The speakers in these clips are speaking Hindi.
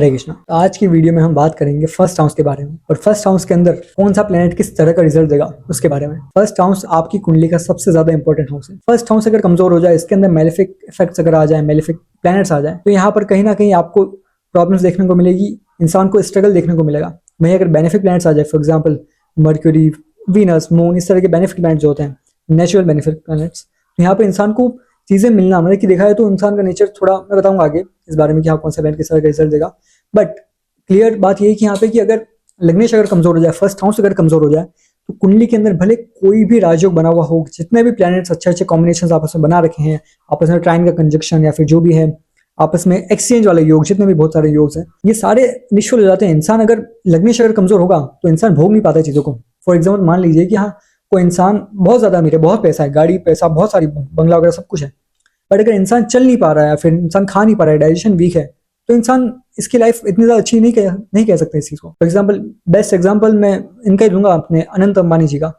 हरे कृष्णा। तो आज की वीडियो में हम बात करेंगे फर्स्ट हाउस के बारे में और फर्स्ट हाउस के अंदर कौन सा प्लेनेट किस तरह का रिजल्ट देगा उसके बारे में। फर्स्ट हाउस आपकी कुंडली का सबसे ज्यादा इंपॉर्टेंट हाउस है। फर्स्ट हाउस अगर कमजोर हो जाए, इसके अंदर मेलेफिक इफेक्ट्स अगर आ जाए, मेलेफिक प्लैनेट्स आ जाए, तो यहाँ पर कहीं ना कहीं आपको प्रॉब्लम्स देखने को मिलेगी, इंसान को स्ट्रगल देखने को मिलेगा। वहीं अगर बेनिफिक प्लैनेट्स आ जाए, for example mercury, Venus, moon, इस तरह के बेनिफिक प्लैनेट्स जो होते हैं, नेचुरल बेनिफिक प्लैनेट्स, तो यहाँ पर इंसान को चीजें मिलना, मतलब कि देखा है तो इंसान का नेचर थोड़ा, मैं बताऊंगा आगे इस बारे में कि हाँ कौन सा प्लैनेट किस तरह का रिजल्ट देगा। बट क्लियर बात यही कि यहाँ पे कि अगर लग्नेश अगर कमजोर हो जाए, फर्स्ट हाउस अगर कमजोर हो जाए, तो कुंडली के अंदर भले कोई भी राजयोग बना हुआ हो, जितने भी प्लैनेट्स अच्छे अच्छे कॉम्बिनेशन आपस में बना रखे हैं, आपस में ट्राइन का कंजक्शन या फिर जो भी है आपस में एक्सचेंज वाले योग, जितने भी बहुत सारे योग हैं, ये सारे निष्फल हो जाते हैं। इंसान अगर लग्नेश अगर कमजोर होगा तो इंसान भोग नहीं पाता चीजों को। फॉर एग्जाम्पल मान लीजिए कि हाँ कोई इंसान बहुत ज्यादा अमीर है, बहुत पैसा है, गाड़ी पैसा बहुत सारी, बंगला वगैरह सब कुछ है, बट अगर इंसान चल नहीं पा रहा है या फिर इंसान खा नहीं पा रहा है, डाइजेशन वीक है, तो इंसान इसकी लाइफ इतनी ज्यादा अच्छी नहीं कह सकते इस चीज को। फॉर एग्जाम्पल, बेस्ट एग्जाम्पल मैं इनका ही दूंगा, अपने अनंत अंबानी जी का।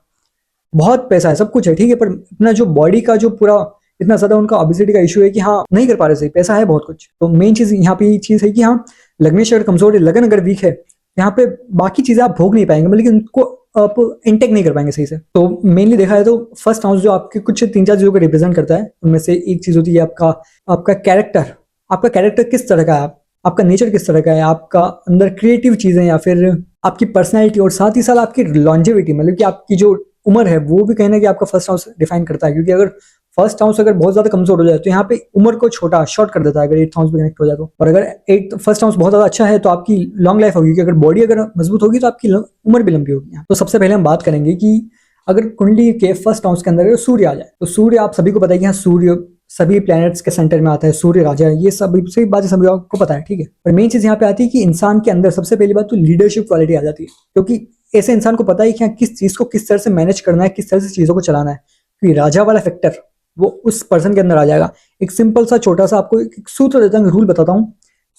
बहुत पैसा है, सब कुछ है, ठीक है, पर अपना जो बॉडी का जो पूरा इतना ज्यादा उनका ओबेसिटी का इशू है कि हाँ नहीं कर पा रहे सही, पैसा है बहुत कुछ। तो मेन चीज यहाँ पे ये चीज है कि हाँ लग्नेश अगर कमजोर है, लगन अगर वीक है, यहाँ पे बाकी चीजें आप भोग नहीं पाएंगे, लेकिन उनको आप इंटेक नहीं कर पाएंगे सही से। तो मेनली देखा है तो फर्स्ट हाउस जो आपके कुछ 3-4 चीजों को रिप्रेजेंट करता है, उनमें से एक चीज होती है आपका कैरेक्टर। आपका कैरेक्टर किस तरह का है, आपका नेचर किस तरह का है, आपका अंदर क्रिएटिव चीजें या फिर आपकी पर्सनैलिटी, और साथ ही साथ आपकी लॉन्जेविटी, मतलब कि आपकी जो उम्र है वो भी कहीं ना कहीं आपका फर्स्ट हाउस डिफाइन करता है। क्योंकि अगर फर्स्ट हाउस अगर बहुत ज्यादा कमजोर हो जाए तो यहाँ पे उम्र को छोटा शॉर्ट कर देता है, अगर 8th हाउस भी कनेक्ट हो जाए तो। और अगर फर्स्ट हाउस बहुत ज्यादा अच्छा है तो आपकी लॉन्ग लाइफ होगी, अगर बॉडी अगर मजबूत होगी तो आपकी उम्र भी लंबी होगी। तो सबसे पहले हम बात करेंगे कि अगर कुंडली के फर्स्ट हाउस के अंदर सूर्य आ जाए, तो सूर्य आप सभी को पता है कि हाँ सूर्य सभी प्लैनेट्स के सेंटर में आता है, सूर्य राजा है, ये सभी बातें सभी आपको पता है, ठीक है। पर मेन चीज यहाँ पे आती है कि इंसान के अंदर सबसे पहली बात तो लीडरशिप क्वालिटी आ जाती है, क्योंकि ऐसे इंसान को पता है कि हाँ किस चीज को किस तरह से मैनेज करना है, किस तरह से चीजों को चलाना है, क्योंकि राजा वाला फैक्टर वो उस पर्सन के अंदर आ जाएगा। एक सिंपल सा छोटा सा आपको एक सूत्र देता हूँ, रूल बताता हूँ,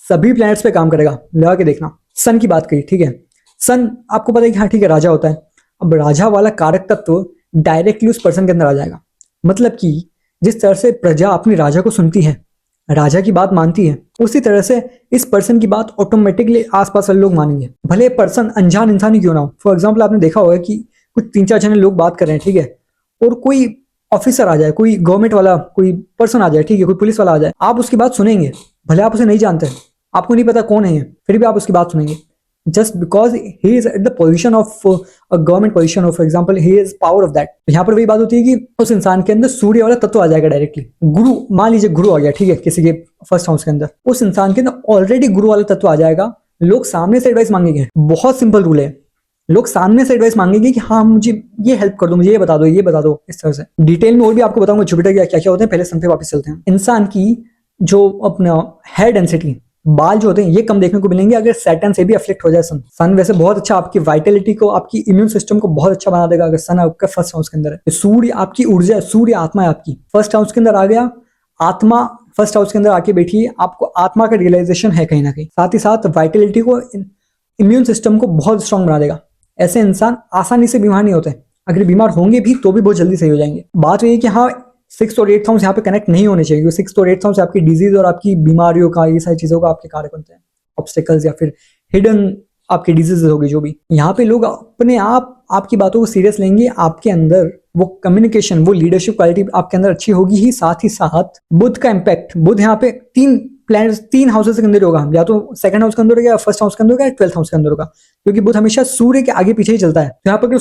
सभी प्लैनेट्स पे काम करेगा, लगा के देखना। सन की बात करी, ठीक है, सन आपको पता है कि हाँ ठीक है राजा होता है। अब राजा वाला कारक तत्व डायरेक्टली उस पर्सन के अंदर आ जाएगा, मतलब कि जिस तरह से प्रजा अपनी राजा को सुनती है, राजा की बात मानती है, उसी तरह से इस पर्सन की बात ऑटोमेटिकली आसपास वाले लोग मानेंगे, भले पर्सन अनजान इंसान ही क्यों ना हो। फॉर एग्जाम्पल आपने देखा होगा कि कुछ 3-4 जने लोग बात कर रहे हैं, ठीक है, और कोई ऑफिसर आ जाए, कोई गवर्नमेंट वाला कोई पर्सन आ जाए, ठीक है, कोई पुलिस वाला आ जाए, आप उसकी बात सुनेंगे, भले आप उसे नहीं जानते, आपको नहीं पता कौन है, फिर भी आप उसकी बात सुनेंगे, just because he is at the position of a government position, for example he is power of that. यहाँ पर वही बात होती है कि उस इंसान के अंदर सूर्य वाला तत्व आ जाएगा डायरेक्टली। गुरु, मान लीजिए गुरु आ गया, ठीक है, किसी के फर्स्ट हाउस के अंदर, उस इंसान के अंदर ऑलरेडी गुरु वाला तत्व आ जाएगा। लोग सामने से एडवाइस मांगेंगे, बहुत सिंपल रूल है, लोग सामने से एडवाइस मांगेंगे कि हाँ मुझे ये हेल्प कर दो, मुझे ये बता दो, ये बता दो, इस तरह से। डिटेल में और भी आपको बताऊंगा जुपिटर क्या क्या होते हैं, पहले सन पे वापस चलते हैं। इंसान की जो अपना हेयर डेंसिटी, बाल जो होते हैं, ये कम देखने को मिलेंगे अगर सैटर्न से भी अफ्लिक्ट हो जाए सन। सन वैसे बहुत अच्छा आपकी वाइटलिटी को, आपकी इम्यून सिस्टम को बहुत अच्छा बना देगा अगर सन आपका फर्स्ट हाउस के अंदर है। सूर्य आपकी ऊर्जा है, सूर्य आत्मा है आपकी, फर्स्ट हाउस के अंदर आ गया, आत्मा फर्स्ट हाउस के अंदर आके बैठी है, आपको आत्मा का रियलाइजेशन है कहीं ना कहीं, साथ ही साथ वाइटलिटी को, इम्यून सिस्टम को बहुत स्ट्रांग बना देगा। ऐसे इंसान आसानी से बीमार नहीं होते, अगर बीमार होंगे भी तो भी बहुत जल्दी सही हो जाएंगे। बात यही कि हाँ 6th और 8th हाउस यहाँ पे कनेक्ट नहीं होने चाहिए, 6th और 8th हाउस आपकी डिजीज और आपकी बीमारियों का, ये सारी चीजों का आपके कारक बनते हैं, ऑब्स्टेकल्स या फिर हिडन आपकी डिजीजेस होगी जो भी। यहाँ पे लोग अपने आप आपकी बातों को सीरियस लेंगे, आपके अंदर वो कम्युनिकेशन, वो लीडरशिप क्वालिटी आपके अंदर अच्छी होगी ही। साथ ही साथ बुध का इम्पैक्ट, बुध यहाँ पे 3 प्लैनेट्स 3 हाउसेस के अंदर होगा, या तो सेकंड हाउस के अंदर होगा, या फर्स्ट हाउस के अंदर होगा, या 12th हाउस के अंदर होगा, क्योंकि बुध हमेशा सूर्य के आगे पीछे ही चलता है। तो यहाँ पर अगर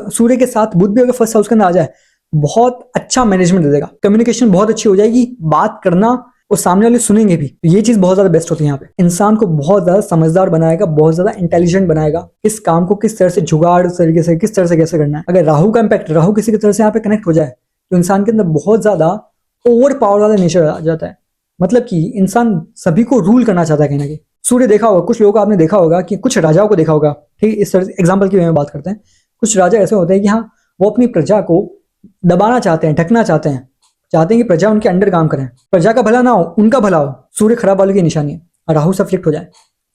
सूर्य के साथ बुध भी अगर फर्स्ट हाउस के अंदर आ जाए, बहुत अच्छा मैनेजमेंट दे देगा, कम्युनिकेशन बहुत अच्छी हो जाएगी, बात करना और सामने वाले सुनेंगे भी, तो ये चीज बहुत ज्यादा बेस्ट होती है। यहाँ पे इंसान को बहुत ज्यादा समझदार बनाएगा, बहुत ज्यादा इंटेलिजेंट बनाएगा, इस काम को किस तरह से जुगाड़ तरीके से, किस तरह से कैसे करना है। अगर राहु का इम्पैक्ट, राहु किसी की तरह से यहाँ पे कनेक्ट हो जाए, तो इंसान के अंदर बहुत ज्यादा ओवर पावर वाला नेचर आ जाता है, मतलब कि इंसान सभी को रूल करना चाहता है कहीं ना कहीं। सूर्य देखा होगा, कुछ लोगों को आपने देखा होगा कि कुछ राजाओं को देखा होगा, ठीक, इस तरह से एग्जाम्पल की बात करते हैं। कुछ राजा ऐसे होते हैं कि हाँ वो अपनी प्रजा को दबाना चाहते हैं, ढकना चाहते हैं कि प्रजा उनके अंडर काम करें, प्रजा का भला ना हो, उनका भला हो। सूर्य खराब वाले की निशानी है, राहु से अफ्लिक्ट हो जाए,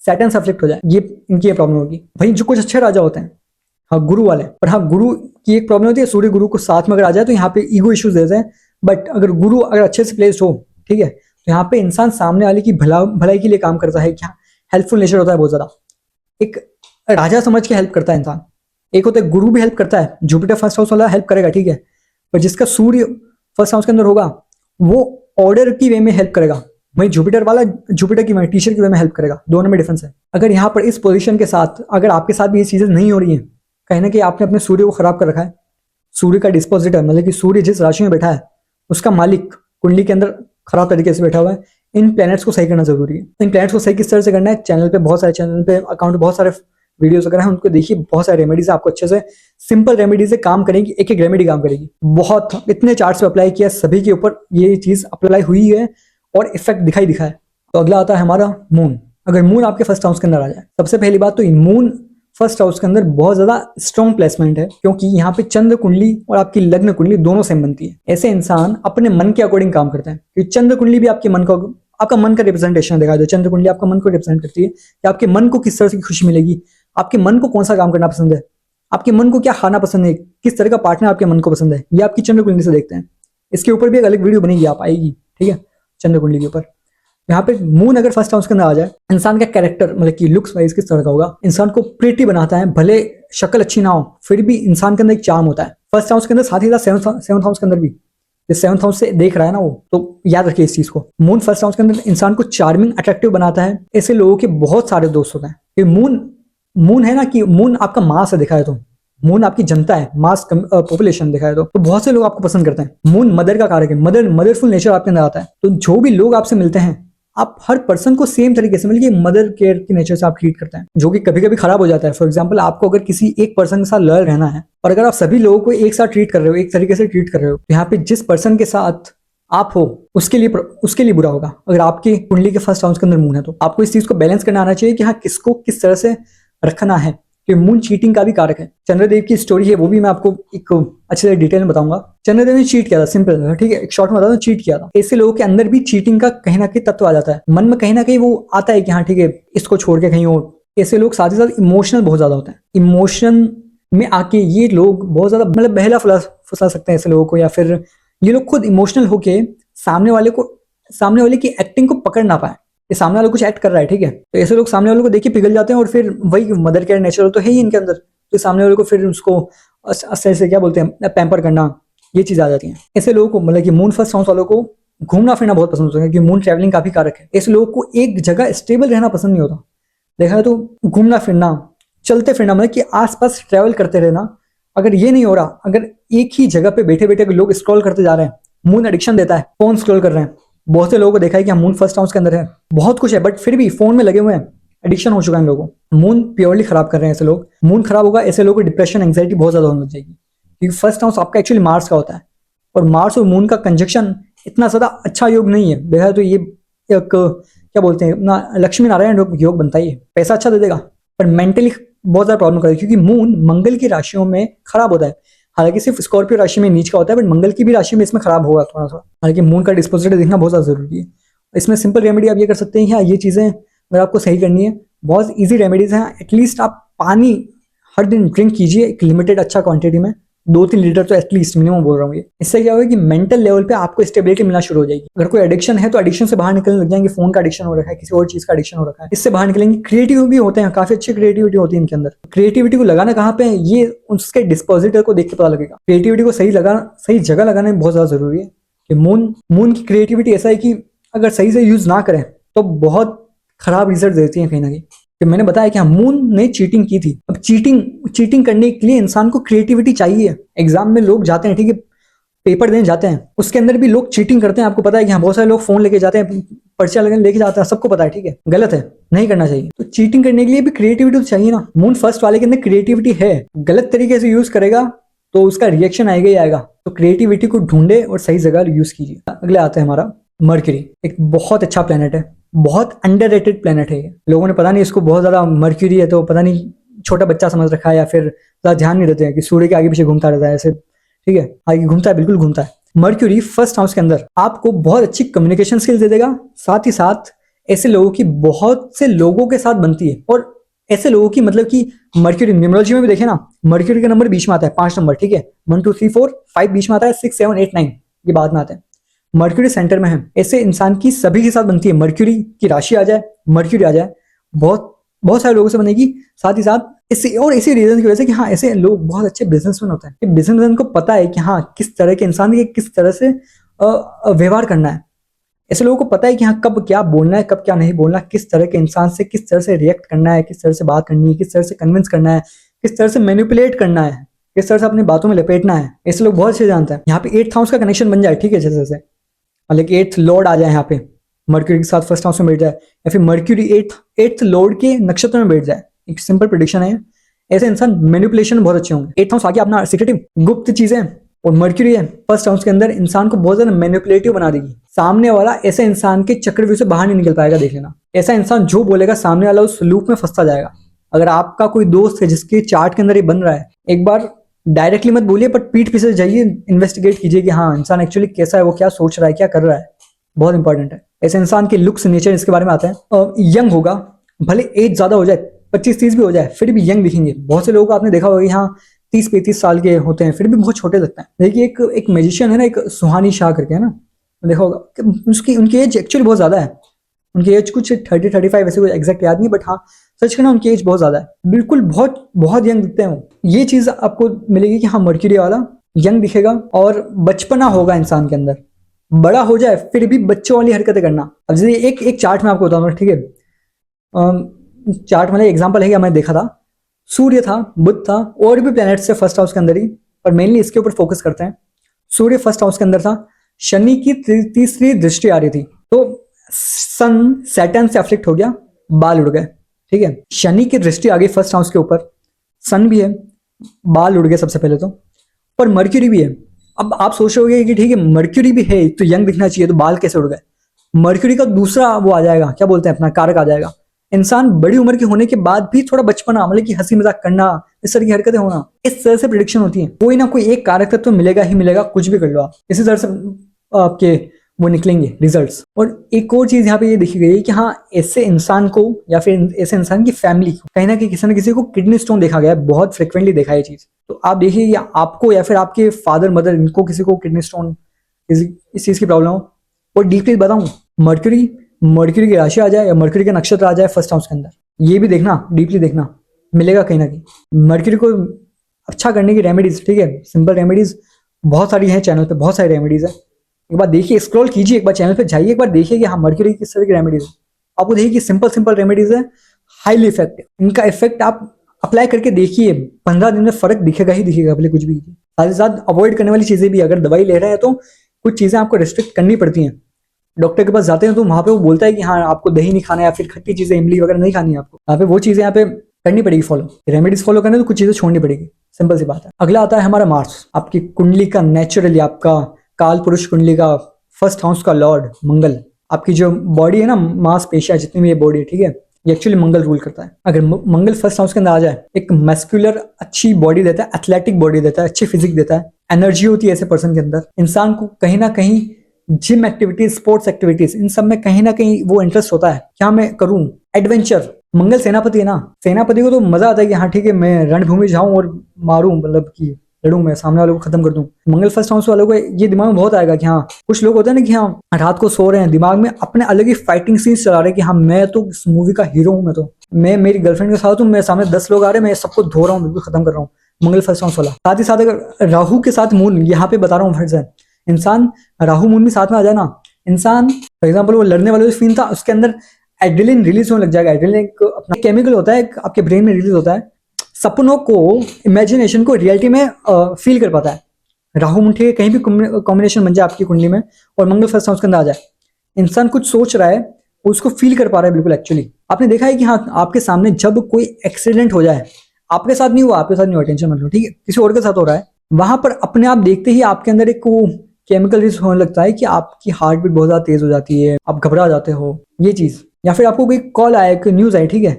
सैटर्न से अफ्लिक्ट हो जाए, ये इनकी ये प्रॉब्लम होगी। भाई जो कुछ अच्छे राजा होते हैं, हाँ गुरु वाले, पर हाँ गुरु की एक प्रॉब्लम होती है, सूर्य गुरु को साथ में अगर आ जाए तो यहाँ पे ईगो इश्यूज देते हैं। बट अगर गुरु अगर अच्छे से प्लेस्ड हो, ठीक है, तो यहाँ पे इंसान सामने वाले की भलाई के लिए काम करता है, क्या हेल्पफुल नेचर होता है बहुत ज्यादा, एक राजा समझ के हेल्प करता है इंसान। एक होता है गुरु भी हेल्प करता है, जुपिटर फर्स्ट हाउस वाला हेल्प करेगा, ठीक है, पर जिसका सूर्य फर्स्ट हाउस के अंदर होगा वो ऑर्डर की वे में हेल्प करेगा, वही जुपिटर वाला जुपिटर की टीचर की वे में हेल्प करेगा। दोनों में डिफरेंस है। अगर यहाँ पर इस पोजीशन के साथ अगर आपके साथ भी ये चीजें नहीं हो रही हैं, कहीं ना कहीं आपने अपने सूर्य को खराब कर रखा है, सूर्य का डिस्पोजिटर मतलब कि सूर्य जिस राशि में बैठा है उसका मालिक कुंडली के अंदर खराब तरीके से बैठा हुआ है, इन प्लैनेट्स को सही करना जरूरी है। इन प्लैनेट्स को सही किस तरह से करना है, चैनल पे बहुत सारे अकाउंट पे बहुत सारे वीडियोस वगैरह हैं, उनको देखिए, बहुत सारे रेमेडीज आपको अच्छे से सिंपल रेमेडीज से काम करेगी, एक एक रेमेडी काम करेगी। बहुत इतने चार्ट्स पे अप्लाई किया, सभी के ऊपर ये चीज अप्लाई हुई है और इफेक्ट दिखा है। तो अगला आता है हमारा मून। अगर मून आपके फर्स्ट हाउस के अंदर आ जाए, सबसे पहली बात तो मून फर्स्ट हाउस के अंदर बहुत ज्यादा स्ट्रॉन्ग प्लेसमेंट है, क्योंकि यहाँ पे चंद्र कुंडली और आपकी लग्न कुंडली दोनों सेम बनती है। ऐसे इंसान अपने मन के अकॉर्डिंग काम करते हैं, क्योंकि चंद्र कुंडली भी आपके मन को, आपका मन का रिप्रेजेंटेशन दिखा दो। चंद्र कुंडली आपका मन को रिप्रेजेंट करती है कि आपके मन को किस तरह की खुशी मिलेगी, आपके मन को कौन सा काम करना पसंद है, आपके मन को क्या खाना पसंद है, किस तरह का पार्टनर आपके मन को पसंद है, ये आपकी चंद्र कुंडली से देखते हैं। इसके ऊपर भी एक अलग वीडियो बनेगी, आप आएगी, ठीक है, चंद्र कुंडली के ऊपर। यहाँ पे मून अगर फर्स्ट हाउस के अंदर आ जाए, इंसान का कैरेक्टर मतलब कि लुक्स वाइज किस तरह का होगा, इंसान को प्रिटी बनाता है, भले शक्ल अच्छी ना हो फिर भी इंसान के अंदर एक चार्म होता है फर्स्ट हाउस के अंदर, साथ ही साथ सेवंथ हाउस के अंदर भी। जो सेवंथ हाउस से देख रहा है ना वो, तो याद रखिए इस चीज को, मून फर्स्ट हाउस के अंदर इंसान को चार्मिंग अट्रैक्टिव बनाता है। ऐसे लोगों के बहुत सारे दोस्त होते हैं। ये मून है ना, कि मून आपका मास है, देखा है तो मून आपकी जनता है, मास पॉपुलेशन देखा है तो बहुत से लोग आपको पसंद करते हैं। मून मदर का कारक है, मदरफुल नेचर आपके अंदर आता है। तो जो भी लोग आपसे मिलते हैं, आप हर पर्सन को सेम तरीके से मतलब मदर केयर के नेचर से आप ट्रीट करते हैं, जो कि कभी कभी खराब हो जाता है। फॉर एग्जांपल, आपको अगर किसी एक पर्सन के साथ लॉयल रहना है और अगर आप सभी लोगों को एक साथ ट्रीट कर रहे हो, एक तरीके से ट्रीट कर रहे हो, तो यहाँ पे जिस पर्सन के साथ आप हो उसके लिए बुरा होगा। अगर आपकी कुंडली के फर्स्ट हाउस के अंदर मून है तो आपको इस चीज को बैलेंस करना आना चाहिए कि हाँ, किसको किस तरह से रखना है, कि मून चीटिंग का भी कारक है। चंद्रदेव की स्टोरी है, वो भी मैं आपको एक अच्छे से डिटेल में बताऊंगा। चंद्रदेव ने चीट किया था, सिंपल, ठीक है, एक शॉर्ट में बता दूं, चीट किया था। ऐसे लोगों के अंदर भी चीटिंग का कहीं ना कहीं तत्व आ जाता है, मन में कहीं ना कहीं वो आता है कि हाँ ठीक है, इसको छोड़ के कहीं और। ऐसे लोग साथ ही साथ इमोशनल बहुत ज्यादा होते हैं, इमोशन में आके ये लोग बहुत ज्यादा मतलब बहला फुसला सकते हैं ऐसे लोगों को, या फिर ये लोग खुद इमोशनल होके सामने वाले की एक्टिंग को पकड़ ना पाए। ये सामने वाला कुछ एक्ट कर रहा है, ठीक है, तो ऐसे लोग सामने वाले को देख के पिघल जाते हैं, और फिर वही मदर केयर नेचुरल तो है ही इनके अंदर, तो सामने वाले को फिर उसको ऐसे क्या बोलते हैं, पैम्पर करना, ये चीज आ जाती है। ऐसे लोगों को मतलब कि मून फर्स्ट हाउस वालों को घूमना फिरना बहुत पसंद होता है, क्योंकि मून ट्रैवलिंग काफी कारक है। ऐसे लोगों को एक जगह स्टेबल रहना पसंद नहीं होता। देखा है तो घूमना फिरना, चलते फिरना, मतलब कि आसपास ट्रैवल करते रहना, अगर ये नहीं हो रहा, अगर एक ही जगह पे बैठे बैठे लोग स्क्रॉल करते जा रहे हैं, मून एडिक्शन देता है, फोन स्क्रॉल कर रहे हैं। बहुत से लोगों को देखा है कि हम मून फर्स्ट हाउस के अंदर है, बहुत कुछ है, बट फिर भी फोन में लगे हुए हैं, एडिक्शन हो चुका है इन लोगों को। मून प्योरली खराब कर रहे हैं ऐसे लोग। मून खराब होगा, ऐसे लोगों को डिप्रेशन, एंग्जाइटी बहुत ज्यादा होने लग जाएगी, क्योंकि फर्स्ट हाउस आपका एक्चुअली मार्स का होता है, और मार्स और मून का कंजक्शन इतना ज्यादा अच्छा योग नहीं है। देखा तो ये एक क्या बोलते हैं ना, लक्ष्मी नारायण योग बनता ही है, पैसा अच्छा दे देगा पर मेंटली बहुत ज्यादा प्रॉब्लम करेगा, क्योंकि मून मंगल की राशियों में खराब होता है। हालांकि सिर्फ स्कॉर्पियो राशि में नीच का होता है, बट मंगल की भी राशि में इसमें खराब होगा थोड़ा सा। हालांकि मून का डिस्पोजिटर देखना बहुत ज्यादा जरूरी है। इसमें सिंपल रेमेडी आप ये कर सकते हैं, हाँ ये चीजें अगर आपको सही करनी है, बहुत इजी रेमेडीज हैं। एटलीस्ट आप पानी हर दिन ड्रिंक कीजिए, एक लिमिटेड अच्छा क्वांटिटी में, 2-3 लीटर तो एटलीस्ट मिनिमम बोल रहा हूँ ये। इससे क्या होगा कि मेंटल लेवल पे आपको स्टेबिलिटी मिलना शुरू हो जाएगी। अगर कोई एडिक्शन है तो एडिक्शन से बाहर निकलने लग जाएंगे, फोन का एडिक्शन हो रखा है, किसी और चीज का एडिक्शन हो रखा है, इससे बाहर निकलेंगे। क्रिएटिव भी होते हैं, काफी अच्छी क्रिएटिविटी होती है इनके अंदर। क्रिएटिविटी को लगाना कहाँ पे है, ये उसके डिस्पोजिटर को देख के पता लगेगा। क्रिएटिविटी को सही जगह लगाना बहुत ज्यादा जरूरी है। कि मून की क्रिएटिविटी ऐसा है कि अगर सही से यूज ना करें तो बहुत खराब रिजल्ट देती है कहीं ना कहीं। कि मैंने बताया कि हाँ, मून ने चीटिंग की थी। अब चीटिंग करने के लिए इंसान को क्रिएटिविटी चाहिए। एग्जाम में लोग जाते हैं, ठीक है, पेपर देने जाते हैं, उसके अंदर भी लोग चीटिंग करते हैं। आपको पता है कि हाँ, बहुत सारे लोग फोन लेके जाते हैं, पर्चा लेके जाते हैं, सबको पता है, ठीक है, गलत है, नहीं करना चाहिए। तो चीटिंग करने के लिए भी क्रिएटिविटी तो चाहिए ना। मून फर्स्ट वाले के अंदर क्रिएटिविटी है, गलत तरीके से यूज करेगा तो उसका रिएक्शन आएगा ही आएगा। तो क्रिएटिविटी को ढूंढे और सही जगह यूज कीजिए। अगले आते हैं हमारा मर्क्यूरी। एक बहुत अच्छा प्लेनेट है, बहुत अंडररेटेड प्लेनेट है ये। लोगों ने पता नहीं इसको बहुत ज्यादा, मर्क्यूरी है तो पता नहीं छोटा बच्चा समझ रखा है, या फिर ज्यादा ध्यान नहीं देते हैं कि सूर्य के आगे पीछे घूमता रहता है ऐसे, ठीक है, आगे घूमता है, बिल्कुल घूमता है। मर्क्यूरी फर्स्ट हाउस के अंदर आपको बहुत अच्छी कम्युनिकेशन स्किल्स दे देगा। साथ ही साथ ऐसे लोगों की बहुत से लोगों के साथ बनती है, और ऐसे लोगों की मतलब कि मर्क्यूरी न्यूमरोलॉजी में भी देखें ना, मर्क्यूरी का नंबर बीच में आता है, 5 नंबर, ठीक है, 1 2 3 4 5 बीच में आता है, 6 7 8 9 ये बाद में आते हैं। मर्क्यूरी सेंटर में है, ऐसे इंसान की सभी के साथ बनती है। मर्क्यूरी की राशि आ जाए, मर्क्यूरी आ जाए, बहुत बहुत सारे लोगों से बनेगी। साथ ही साथ इसी रीजन की वजह से कि हाँ ऐसे लोग बहुत अच्छे बिजनेसमैन होते हैं कि बिजनेसमैन को पता है कि हाँ किस तरह के इंसान के किस तरह से व्यवहार करना है। ऐसे लोगों को पता है कि हाँ कब क्या बोलना है, कब क्या नहीं बोलना, किस तरह के इंसान से किस तरह से रिएक्ट करना है, किस तरह से बात करनी है, किस तरह से कन्विंस करना है, किस तरह से मैनिपुलेट करना है, किस तरह से अपनी बातों में लपेटना है। ऐसे लोग बहुत अच्छे जानते हैं। यहाँ पे 8th हाउस का कनेक्शन बन जाए, ठीक है, जैसे जैसे मतलब कि 8th लॉर्ड आ जाए यहाँ पे, मर्क्यूरी के साथ फर्स्ट हाउस में बैठ जाए, या फिर मर्क्यूरी 8th लॉर्ड के नक्षत्र में बैठ जाए। एक सिंपल प्रेडिक्शन है, ऐसे इंसान मैनिपुलेशन में बहुत अच्छे होंगे। 8th हाउस आगे अपना सीक्रेटिव गुप्त चीजें, और मर्क्यूरी है फर्स्ट हाउस के अंदर, इंसान को बहुत ज्यादा मैनिपुलेटिव बना देगी। सामने वाला ऐसे इंसान के चक्रव्यूह से बाहर नहीं निकल पाएगा, देख लेना। ऐसा इंसान जो बोलेगा सामने वाला उस लूप में फंसता जाएगा। अगर आपका कोई दोस्त है जिसके चार्ट के अंदर ये बन रहा है, एक बार डायरेक्टली मत बोलिए, बट पीठ पीछे जाइए, इन्वेस्टिगेट कीजिए कि हाँ इंसान एक्चुअली कैसा है, वो क्या सोच रहा है, क्या कर रहा है। बहुत इंपॉर्टेंट है। ऐसे इंसान के लुक्स, नेचर, इसके बारे में आते हैं। यंग होगा, भले एज ज्यादा हो जाए, 25-30 भी हो जाए, फिर भी यंग दिखेंगे। बहुत से लोगों को आपने देखा होगा कि हाँ 30-35 साल के होते हैं, फिर भी बहुत छोटे लगते हैं। देखिए एक मैजिशियन है ना, एक सुहानी शाह करके है ना, देखा होगा कि उनकी एज एक्चुअली बहुत ज्यादा है। उनकी एज कुछ 30-35 ऐसे कोई एग्जैक्ट याद नहीं, बट हाँ सच कहना उनकी एज बहुत ज्यादा है। बिल्कुल बहुत बहुत यंग दिखते हैं वो। ये चीज आपको मिलेगी कि हाँ मर्क्यूरी वाला यंग दिखेगा और बचपना होगा इंसान के अंदर। बड़ा हो जाए फिर भी बच्चों वाली हरकतें करना। अब जैसे एक चार्ट में आपको बताऊंगा, ठीक है, चार्ट में एग्जांपल है कि मैंने देखा था, सूर्य था, बुध था, और भी प्लैनेट्स थे फर्स्ट हाउस के अंदर ही, पर मेनली इसके ऊपर फोकस करते हैं। सूर्य फर्स्ट हाउस के अंदर था, शनि की तीसरी दृष्टि आ रही थी, तो सन सैटर्न से अफ्लिक्ट हो गया, बाल उड़ गए। ठीक है, शनि की दृष्टि आ गई फर्स्ट हाउस के ऊपर, सन भी है, बाल उड़ गए सबसे पहले तो, पर मर्क्यूरी भी है। अब आप सोच रहे होगे कि ठीक है मर्क्यूरी भी है तो यंग दिखना चाहिए, तो बाल कैसे उड़ गए? मर्क्यूरी का दूसरा वो आ जाएगा, क्या बोलते हैं, अपना कारक आ जाएगा। इंसान बड़ी उम्र के होने के बाद भी थोड़ा बचपना, मतलब कि हंसी मजाक करना, इस तरह की हरकतें होना, इस तरह से प्रिडिक्शन होती है। कोई ना कोई एक कारक तो मिलेगा ही मिलेगा, कुछ भी कर लो आप, इसी तरह से आपके वो निकलेंगे रिजल्ट्स। और एक और चीज यहाँ पे ये देखी गई है कि हाँ ऐसे इंसान को या फिर ऐसे इंसान की फैमिली को कहीं ना कहीं किसी न किसी को किडनी स्टोन देखा गया है, बहुत फ्रिक्वेंटली देखा है ये चीज। तो आप देखिए या आपको या फिर आपके फादर मदर, इनको किसी को किडनी स्टोन इस चीज की प्रॉब्लम हो। और डीपली बताऊं, मर्क्यूरी की राशि आ जाए या मर्क्यूरी का नक्षत्र आ जाए फर्स्ट हाउस के अंदर, ये भी देखना, डीपली देखना, मिलेगा कहीं ना कहीं। मर्क्यूरी को अच्छा करने की रेमेडीज, ठीक है, सिंपल रेमेडीज बहुत सारी हैं, चैनल पे बहुत सारी रेमेडीज है। एक बार देखिए, स्क्रॉल कीजिए, एक बार चैनल पे जाइए, एक बार देखिए कि हाँ मर्क्यूरी किस तरह की रेमेडीज है। आपको देखिए कि सिंपल रेमेडीज है, हाईली इफेक्टिव। इनका इफेक्ट आप अप्लाई करके देखिए, 15 दिन में फर्क दिखेगा ही दिखेगा, भले कुछ भी कीजिए। साथ ही साथ अवॉइड करने वाली चीजें भी, अगर दवाई ले रहे हैं तो कुछ चीजें आपको रिस्ट्रिक्ट करनी पड़ती हैं। डॉक्टर के पास जाते हैं तो वहां पे वो बोलता है कि हाँ आपको दही नहीं खाना है, या फिर खट्टी चीजें, इमली वगैरह नहीं खानी है आपको। यहाँ पे वो चीजें यहाँ पे करनी पड़ेगी फॉलो, रेमेडीज फॉलो करने तो कुछ चीजें छोड़नी पड़ेगी, सिंपल सी बात है। अगला आता है हमारा मार्स, आपकी कुंडली का नेचुरली, आपका काल पुरुष कुंडली का फर्स्ट हाउस का लॉर्ड मंगल। आपकी जो बॉडी है ना, मांसपेशियां जितनी भी ये बॉडी है, ठीक है, ये एक्चुअली मंगल रूल करता है। अगर मंगल फर्स्ट हाउस के अंदर आ जाए, एक मैस्कुलर अच्छी बॉडी देता है, एथलेटिक बॉडी देता है, अच्छी फिजिक देता है, एनर्जी होती है ऐसे पर्सन के अंदर। इंसान को कहीं ना कहीं जिम एक्टिविटीज, स्पोर्ट्स एक्टिविटीज, इन सब में कहीं ना कहीं वो इंटरेस्ट होता है, क्या मैं करूं, एडवेंचर। मंगल सेनापति है ना, सेनापति को तो मजा आता है कि हाँ ठीक है मैं रणभूमि जाऊं और मारूं, मतलब कि लड़ूं, मैं सामने वालों को खत्म कर दूं। मंगल फर्स्ट हाउस वालों को ये दिमाग में बहुत आएगा कि हाँ, कुछ लोग होते हैं ना कि हाँ रात को सो रहे हैं, दिमाग में अपने अलग ही फाइटिंग सीन्स चला रहे हैं कि हाँ मैं तो इस मूवी का हीरो हूं, मैं मेरी गर्लफ्रेंड के साथ हूँ, मैं सामने 10 लोग आ रहे हैं, मैं सबको धो रहा हूँ, बिल्कुल खत्म कर रहा हूँ। मंगल फर्स्ट हाउस वाला। साथ ही साथ अगर राहु के साथ मून, यहाँ पे बता रहा हूँ फ्रेंड्स, इंसान राहु मून भी साथ में आ जाए ना, इंसान फॉर एग्जाम्पल वो लड़ने वाले जो सीन था उसके अंदर एड्रेनलिन रिलीज होने लग जाएगा। एड्रेनलिन एक अपना केमिकल होता है, आपके ब्रेन में रिलीज होता है, सपनों को, इमेजिनेशन को रियलिटी में फील कर पाता है। राहु मुंठी के कहीं भी कॉम्बिनेशन बन जाए आपकी कुंडली में और मंगल फर्स्ट हाउस के अंदर आ जाए, इंसान कुछ सोच रहा है उसको फील कर पा रहा है बिल्कुल। एक्चुअली आपने देखा है कि हाँ आपके सामने जब कोई एक्सीडेंट हो जाए, आपके साथ नहीं हुआ, आपके साथ नहीं हुआ, टेंशन मत लो, ठीक है, किसी और के साथ हो रहा है, वहां पर अपने आप देखते ही आपके अंदर एक वो केमिकल रिलीज होने लगता है कि आपकी हार्ट बीट बहुत ज्यादा तेज हो जाती है, आप घबरा जाते हो, ये चीज। या फिर आपको कोई कॉल आया, कोई न्यूज आई, ठीक है,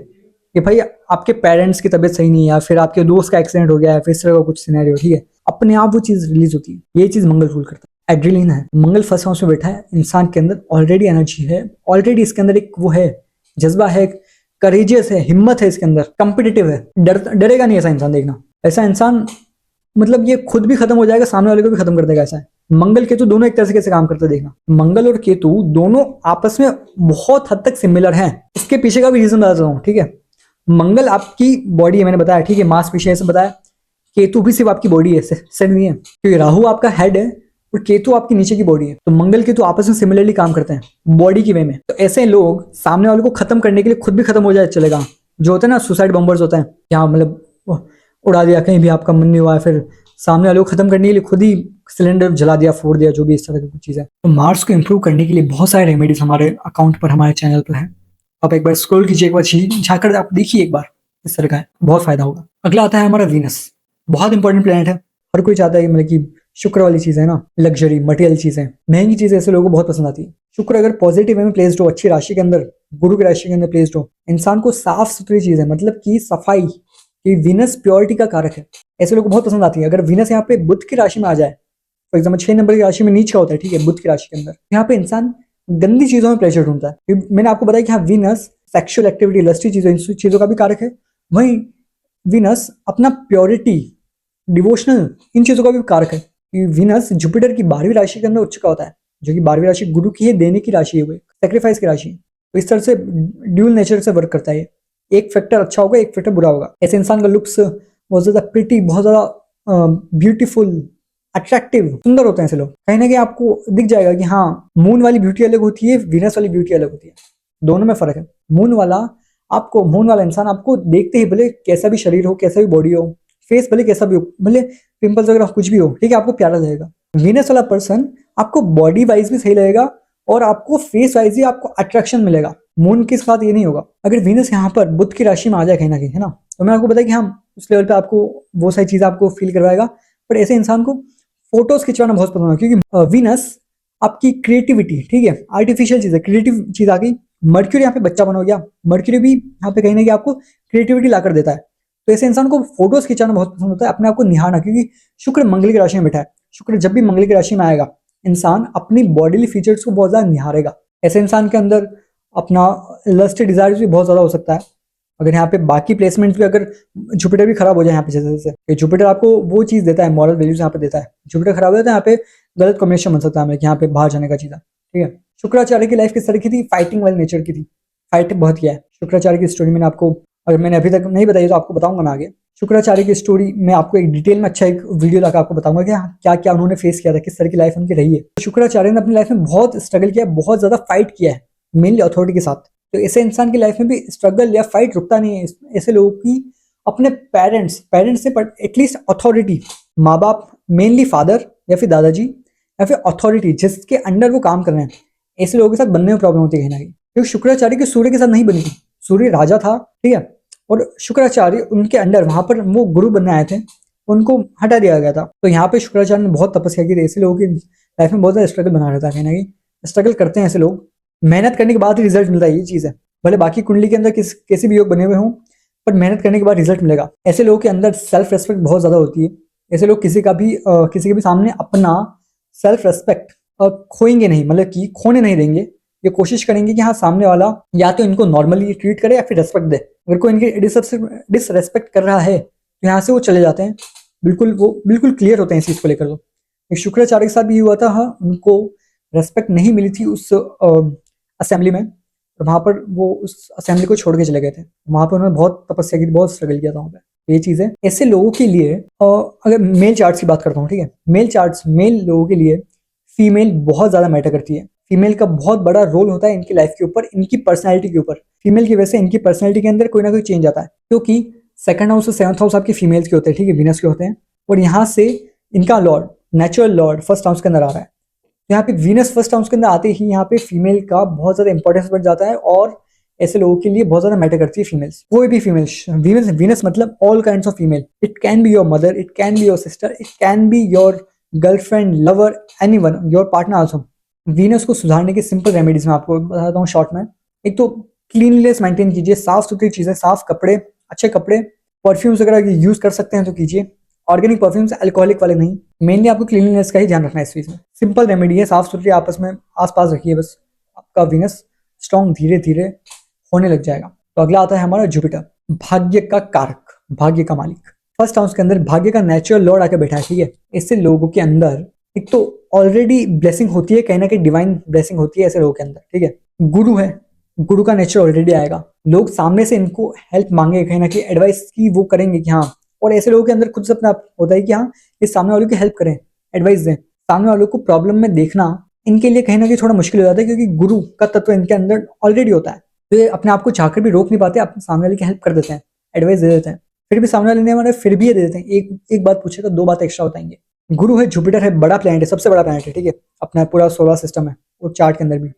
कि भाई आपके पेरेंट्स की तबीयत सही नहीं है, या फिर आपके दोस्त का एक्सीडेंट हो गया है, फिर इस तरह का कुछ सिनेरियो, ठीक है, अपने आप वो चीज रिलीज होती है। ये चीज मंगल रूल करता है। एड्रेनलिन है, मंगल फर्स्ट हाउस में बैठा है, इंसान के अंदर ऑलरेडी एनर्जी है, ऑलरेडी इसके अंदर एक वो है, जज्बा है, करेजियस है, हिम्मत है इसके अंदर, कॉम्पिटिटिव है, डरेगा नहीं ऐसा इंसान। देखना ऐसा इंसान, मतलब ये खुद भी खत्म हो जाएगा, सामने वाले को भी खत्म कर देगा। ऐसा है मंगल केतु दोनों एक तरह से कैसे काम करते हैं देखना। मंगल और केतु दोनों आपस में बहुत हद तक सिमिलर हैं। इसके पीछे का भी रीजन बताता हूँ, ठीक है। मंगल आपकी बॉडी है, मैंने बताया, ठीक है, मांसपेशी ऐसे बताया। केतु भी सिर्फ आपकी बॉडी है, सेट नहीं है, क्योंकि राहु आपका हेड है और केतु आपकी नीचे की बॉडी है। तो मंगल केतु आपस में सिमिलरली काम करते हैं बॉडी की वे में। तो ऐसे लोग सामने वाले को खत्म करने के लिए खुद भी खत्म हो जाए चलेगा। जो होता है ना सुसाइड बॉम्बर्स होते हैं, यहाँ मतलब उड़ा दिया, कहीं भी आपका मन नहीं हुआ, फिर सामने वाले को खत्म करने के लिए खुद ही सिलेंडर जला दिया, फोड़ दिया, जो भी इस तरह की कुछ चीज़ है। तो मार्स को इंप्रूव करने के लिए बहुत सारे रेमेडीज हमारे अकाउंट पर, हमारे चैनल पर है। आप एक बार स्क्रॉल कीजिए, एक बार झाकर आप देखिए एक बार, इस तरह का है, बहुत फायदा होगा। अगला आता है हमारा वीनस, बहुत इंपॉर्टेंट प्लेनेट है। हर कोई चाहता है मतलब कि शुक्र वाली चीज़ है ना, लग्जरी मटेरियल चीज़ें, महंगी चीज़ें ऐसे लोगों को बहुत पसंद आती है। शुक्र अगर पॉजिटिव वे में प्लेस्ड हो, अच्छी राशि के अंदर, गुरु की राशि के अंदर प्लेस्ड हो, इंसान को साफ सुथरी चीज़ है, मतलब कि सफाई, कि वीनस प्योरिटी का कारक है, ऐसे लोगों को बहुत पसंद आती है। अगर वीनस यहाँ पे बुध की राशि में आ जाए, फॉर एग्जाम्पल 6 नंबर की राशि में नीच का होता है, ठीक है, बुध की राशि के अंदर, यहाँ पे इंसान गंदी चीजों में प्लेजर ढूंढता है। मैंने आपको बताया कि हाँ वीनस सेक्सुअल एक्टिविटी, लस्टी चीजों, इन चीजों का भी कारक है। वहीं वीनस अपना प्योरिटी, डिवोशनल, इन चीजों का भी कारक है। वीनस जुपिटर की 12वीं राशि के अंदर उच्च का होता है, जो कि 12वीं राशि गुरु की है, देने की राशि है, वो सेक्रीफाइस की राशि है। तो इस तरह से ड्यूल नेचर से वर्क करता है। एक फैक्टर अच्छा होगा, एक फैक्टर बुरा होगा। ऐसे इंसान का लुक्स बहुत ज्यादा प्रिटी, बहुत ज्यादा ब्यूटीफुल, अट्रैक्टिव, सुंदर होते हैं ऐसे लोग। कहीं ना कहीं आपको दिख जाएगा कि हाँ मून वाली ब्यूटी अलग होती है, वीनस वाली ब्यूटी अलग होती है, दोनों में फर्क है। मून वाला इंसान आपको देखते ही, भले कैसा भी शरीर हो, कैसा भी बॉडी हो, फेस भले कैसा भी हो, भले पिंपल्स वगैरह कुछ भी हो, ठीक है, आपको प्यारा लगेगा। वीनस वाला पर्सन आपको बॉडी वाइज भी सही लगेगा और आपको फेस वाइज भी आपको अट्रैक्शन मिलेगा। मून के साथ ये नहीं होगा। अगर वीनस यहाँ पर बुध की राशि में आ जाए कहीं ना कहीं, है ना, तो मैं आपको बताया कि हाँ उस लेवल पे आपको वो सारी चीज आपको फील करवाएगा। पर ऐसे इंसान को फोटोज खिंचवाना बहुत पसंद है, क्योंकि वीनस आपकी क्रिएटिविटी, ठीक है, आर्टिफिशियल चीज है, क्रिएटिव चीज आ गई। मर्क्यूरी यहाँ पे बच्चा बन हो गया, मर्क्यूरी भी यहाँ पे कहीं ना कहीं आपको क्रिएटिविटी ला कर देता है। तो ऐसे इंसान को फोटोज खिंचाना बहुत पसंद होता है, अपने आप को निहारना, क्योंकि शुक्र मंगल की राशि में बैठा है। शुक्र जब भी मंगल की राशि में आएगा, इंसान अपनी बॉडीली फीचर्स को बहुत ज्यादा निहारेगा। ऐसे इंसान के अंदर अपना लस्ट डिजायर भी बहुत ज्यादा हो सकता है। अगर यहाँ पे बाकी प्लेसमेंट भी, अगर जुपिटर भी खराब हो जाए यहाँ पे, जैसे जुपिटर आपको वो चीज देता है, मॉरल वैल्यूज यहाँ पे देता है, जुपिटर खराब हो जाता है यहाँ पे गलत कॉम्बिनेशन बन सकता है हमें, यहाँ पे बाहर जाने का चीज, ठीक है। शुक्राचार्य की लाइफ किस तरह की थी? फाइटिंग वाली नेचर की थी, फाइट बहुत किया है। शुक्राचार्य की स्टोरी मैंने आपको, अगर मैंने अभी तक नहीं बताई तो आपको बताऊंगा मैं आगे। शुक्राचार्य की स्टोरी मैं आपको एक डिटेल में अच्छा एक वीडियो लाकर आपको बताऊंगा कि क्या क्या उन्होंने फेस किया था, किस तरह की लाइफ उनकी रही है। शुक्राचार्य ने अपनी लाइफ में बहुत स्ट्रगल किया, बहुत ज्यादा फाइट किया है, मेनली अथॉरिटी के साथ। तो ऐसे इंसान की लाइफ में भी स्ट्रगल या फाइट रुकता नहीं है। ऐसे लोगों की अपने पेरेंट्स से एटलीस्ट अथॉरिटी, माँ बाप, मेनली फादर या फिर दादाजी या फिर अथॉरिटी जिसके अंडर वो काम कर रहे हैं, ऐसे लोगों के साथ बनने में प्रॉब्लम होती है कहीं ना कहीं। क्योंकि शुक्राचार्य की सूर्य के साथ नहीं बनी थी, सूर्य राजा था, ठीक है, और शुक्राचार्य उनके अंडर, वहां पर वो गुरु बनने आए थे, उनको हटा दिया गया था। तो यहाँ पे शुक्राचार्य ने बहुत तपस्या की थी। ऐसे लोगों की लाइफ में बहुत ज्यादा स्ट्रगल बना रहता है, कहीं ना कहीं स्ट्रगल करते हैं ऐसे लोग, मेहनत करने के बाद ही रिजल्ट मिलता है, ये चीज है। भले बाकी कुंडली के अंदर कैसे भी योग बने हुए हों, पर मेहनत करने के बाद रिजल्ट मिलेगा। ऐसे लोगों के अंदर सेल्फ रेस्पेक्ट बहुत ज्यादा होती है। ऐसे लोग किसी के भी सामने अपना सेल्फ रेस्पेक्ट खोएंगे नहीं, मतलब कि खोने नहीं देंगे। ये कोशिश करेंगे कि हाँ सामने वाला या तो इनको नॉर्मली ट्रीट करे या फिर रेस्पेक्ट दे। अगर कोई इनकी डिसरेस्पेक्ट कर रहा है तो यहाँ से वो चले जाते हैं, वो बिल्कुल क्लियर होते हैं इस चीज को लेकर। तो शुक्राचार्य के साथ भी हुआ था, हाँ उनको रेस्पेक्ट नहीं मिली थी उस असेंबली में, तो वहां पर वो उस असेंबली को छोड़ के चले गए थे। वहां पर उन्होंने बहुत तपस्या की, बहुत स्ट्रगल किया था वहां पे। ये चीज है। ऐसे लोगों के लिए अगर मेल चार्ट्स की बात करता हूँ, ठीक है, मेल लोगों के लिए फीमेल बहुत ज्यादा मैटर करती है। फीमेल का बहुत बड़ा रोल होता है इनकी लाइफ के ऊपर, इनकी पर्सनैलिटी के ऊपर। फीमेल की वजह से इनकी पर्सनैलिटी के अंदर कोई ना कोई चेंज आता है, क्योंकि सेकंड हाउस और 7th हाउस आपके फीमेल्स के होते हैं, ठीक है, वीनस के होते हैं, और यहाँ से इनका Lord, natural Lord first house के अंदर आ रहा है। यहाँ पे वीनस फर्स्ट हाउस के अंदर आते ही यहाँ पे फीमेल का बहुत ज्यादा इंपॉर्टेंस बढ़ जाता है, और ऐसे लोगों के लिए बहुत ज्यादा मैटर करती है फीमेल्स। कोई भी फीमेल्स, वीनस मतलब all kinds of female. It can be your mother, it can be your sister, it can be your girlfriend, lover, anyone, your partner also. Venus को सुधारने के सिंपल रेमेडीज मैं आपको बताता हूँ शॉर्ट में। एक तो क्लीनलीनेस मेंटेन कीजिए, साफ सुथरी चीजें, साफ कपड़े, अच्छे कपड़े, परफ्यूम्स वगैरह यूज कर सकते हैं तो कीजिए, ऑर्गेनिक परफ्यूम्स, अल्कोहलिक वाले नहीं। मेनली आपको क्लीनलीनेस का ही ध्यान रखना है इस चीज में। सिंपल रेमेडी है, साफ सुथरी आपस में आसपास रखिए, बस आपका वीनस स्ट्रॉन्ग धीरे धीरे होने लग जाएगा। तो अगला आता है हमारा जुपिटर, भाग्य का कारक, भाग्य का मालिक। फर्स्ट हाउस के अंदर भाग्य का नेचुरल लॉर्ड आके बैठा है, ठीक है। इससे लोगों के अंदर एक तो ऑलरेडी ब्लेसिंग होती है, कहीं ना कहीं डिवाइन ब्लेसिंग होती है ऐसे लोगों के अंदर, ठीक है। गुरु है, गुरु का नेचर ऑलरेडी आएगा, लोग सामने से इनको हेल्प मांगे, कहीं ना कहीं एडवाइस की वो करेंगे कि हाँ, और ऐसे लोगों के अंदर खुद से अपना होता है कि हाँ, ये सामने वालों की हेल्प करें, एडवाइस दें। सामने वालों को प्रॉब्लम में देखना इनके लिए कहीं ना कहीं थोड़ा मुश्किल हो जाता है, क्योंकि गुरु का तत्व इनके अंदर ऑलरेडी होता है, तो ये अपने आप को चाहकर भी रोक नहीं पाते, अपने सामने वाले की हेल्प कर देते हैं, एडवाइस दे देते हैं। फिर भी सामने वाले नहीं माने, फिर भी ये दे देते हैं, एक बात पूछेगा दो बात एक्स्ट्रा बताएंगे। गुरु है, जुपिटर है, बड़ा प्लैनेट है, सबसे बड़ा प्लैनेट है, ठीक है, अपना पूरा सोलर सिस्टम है, और चार्ट के अंदर भी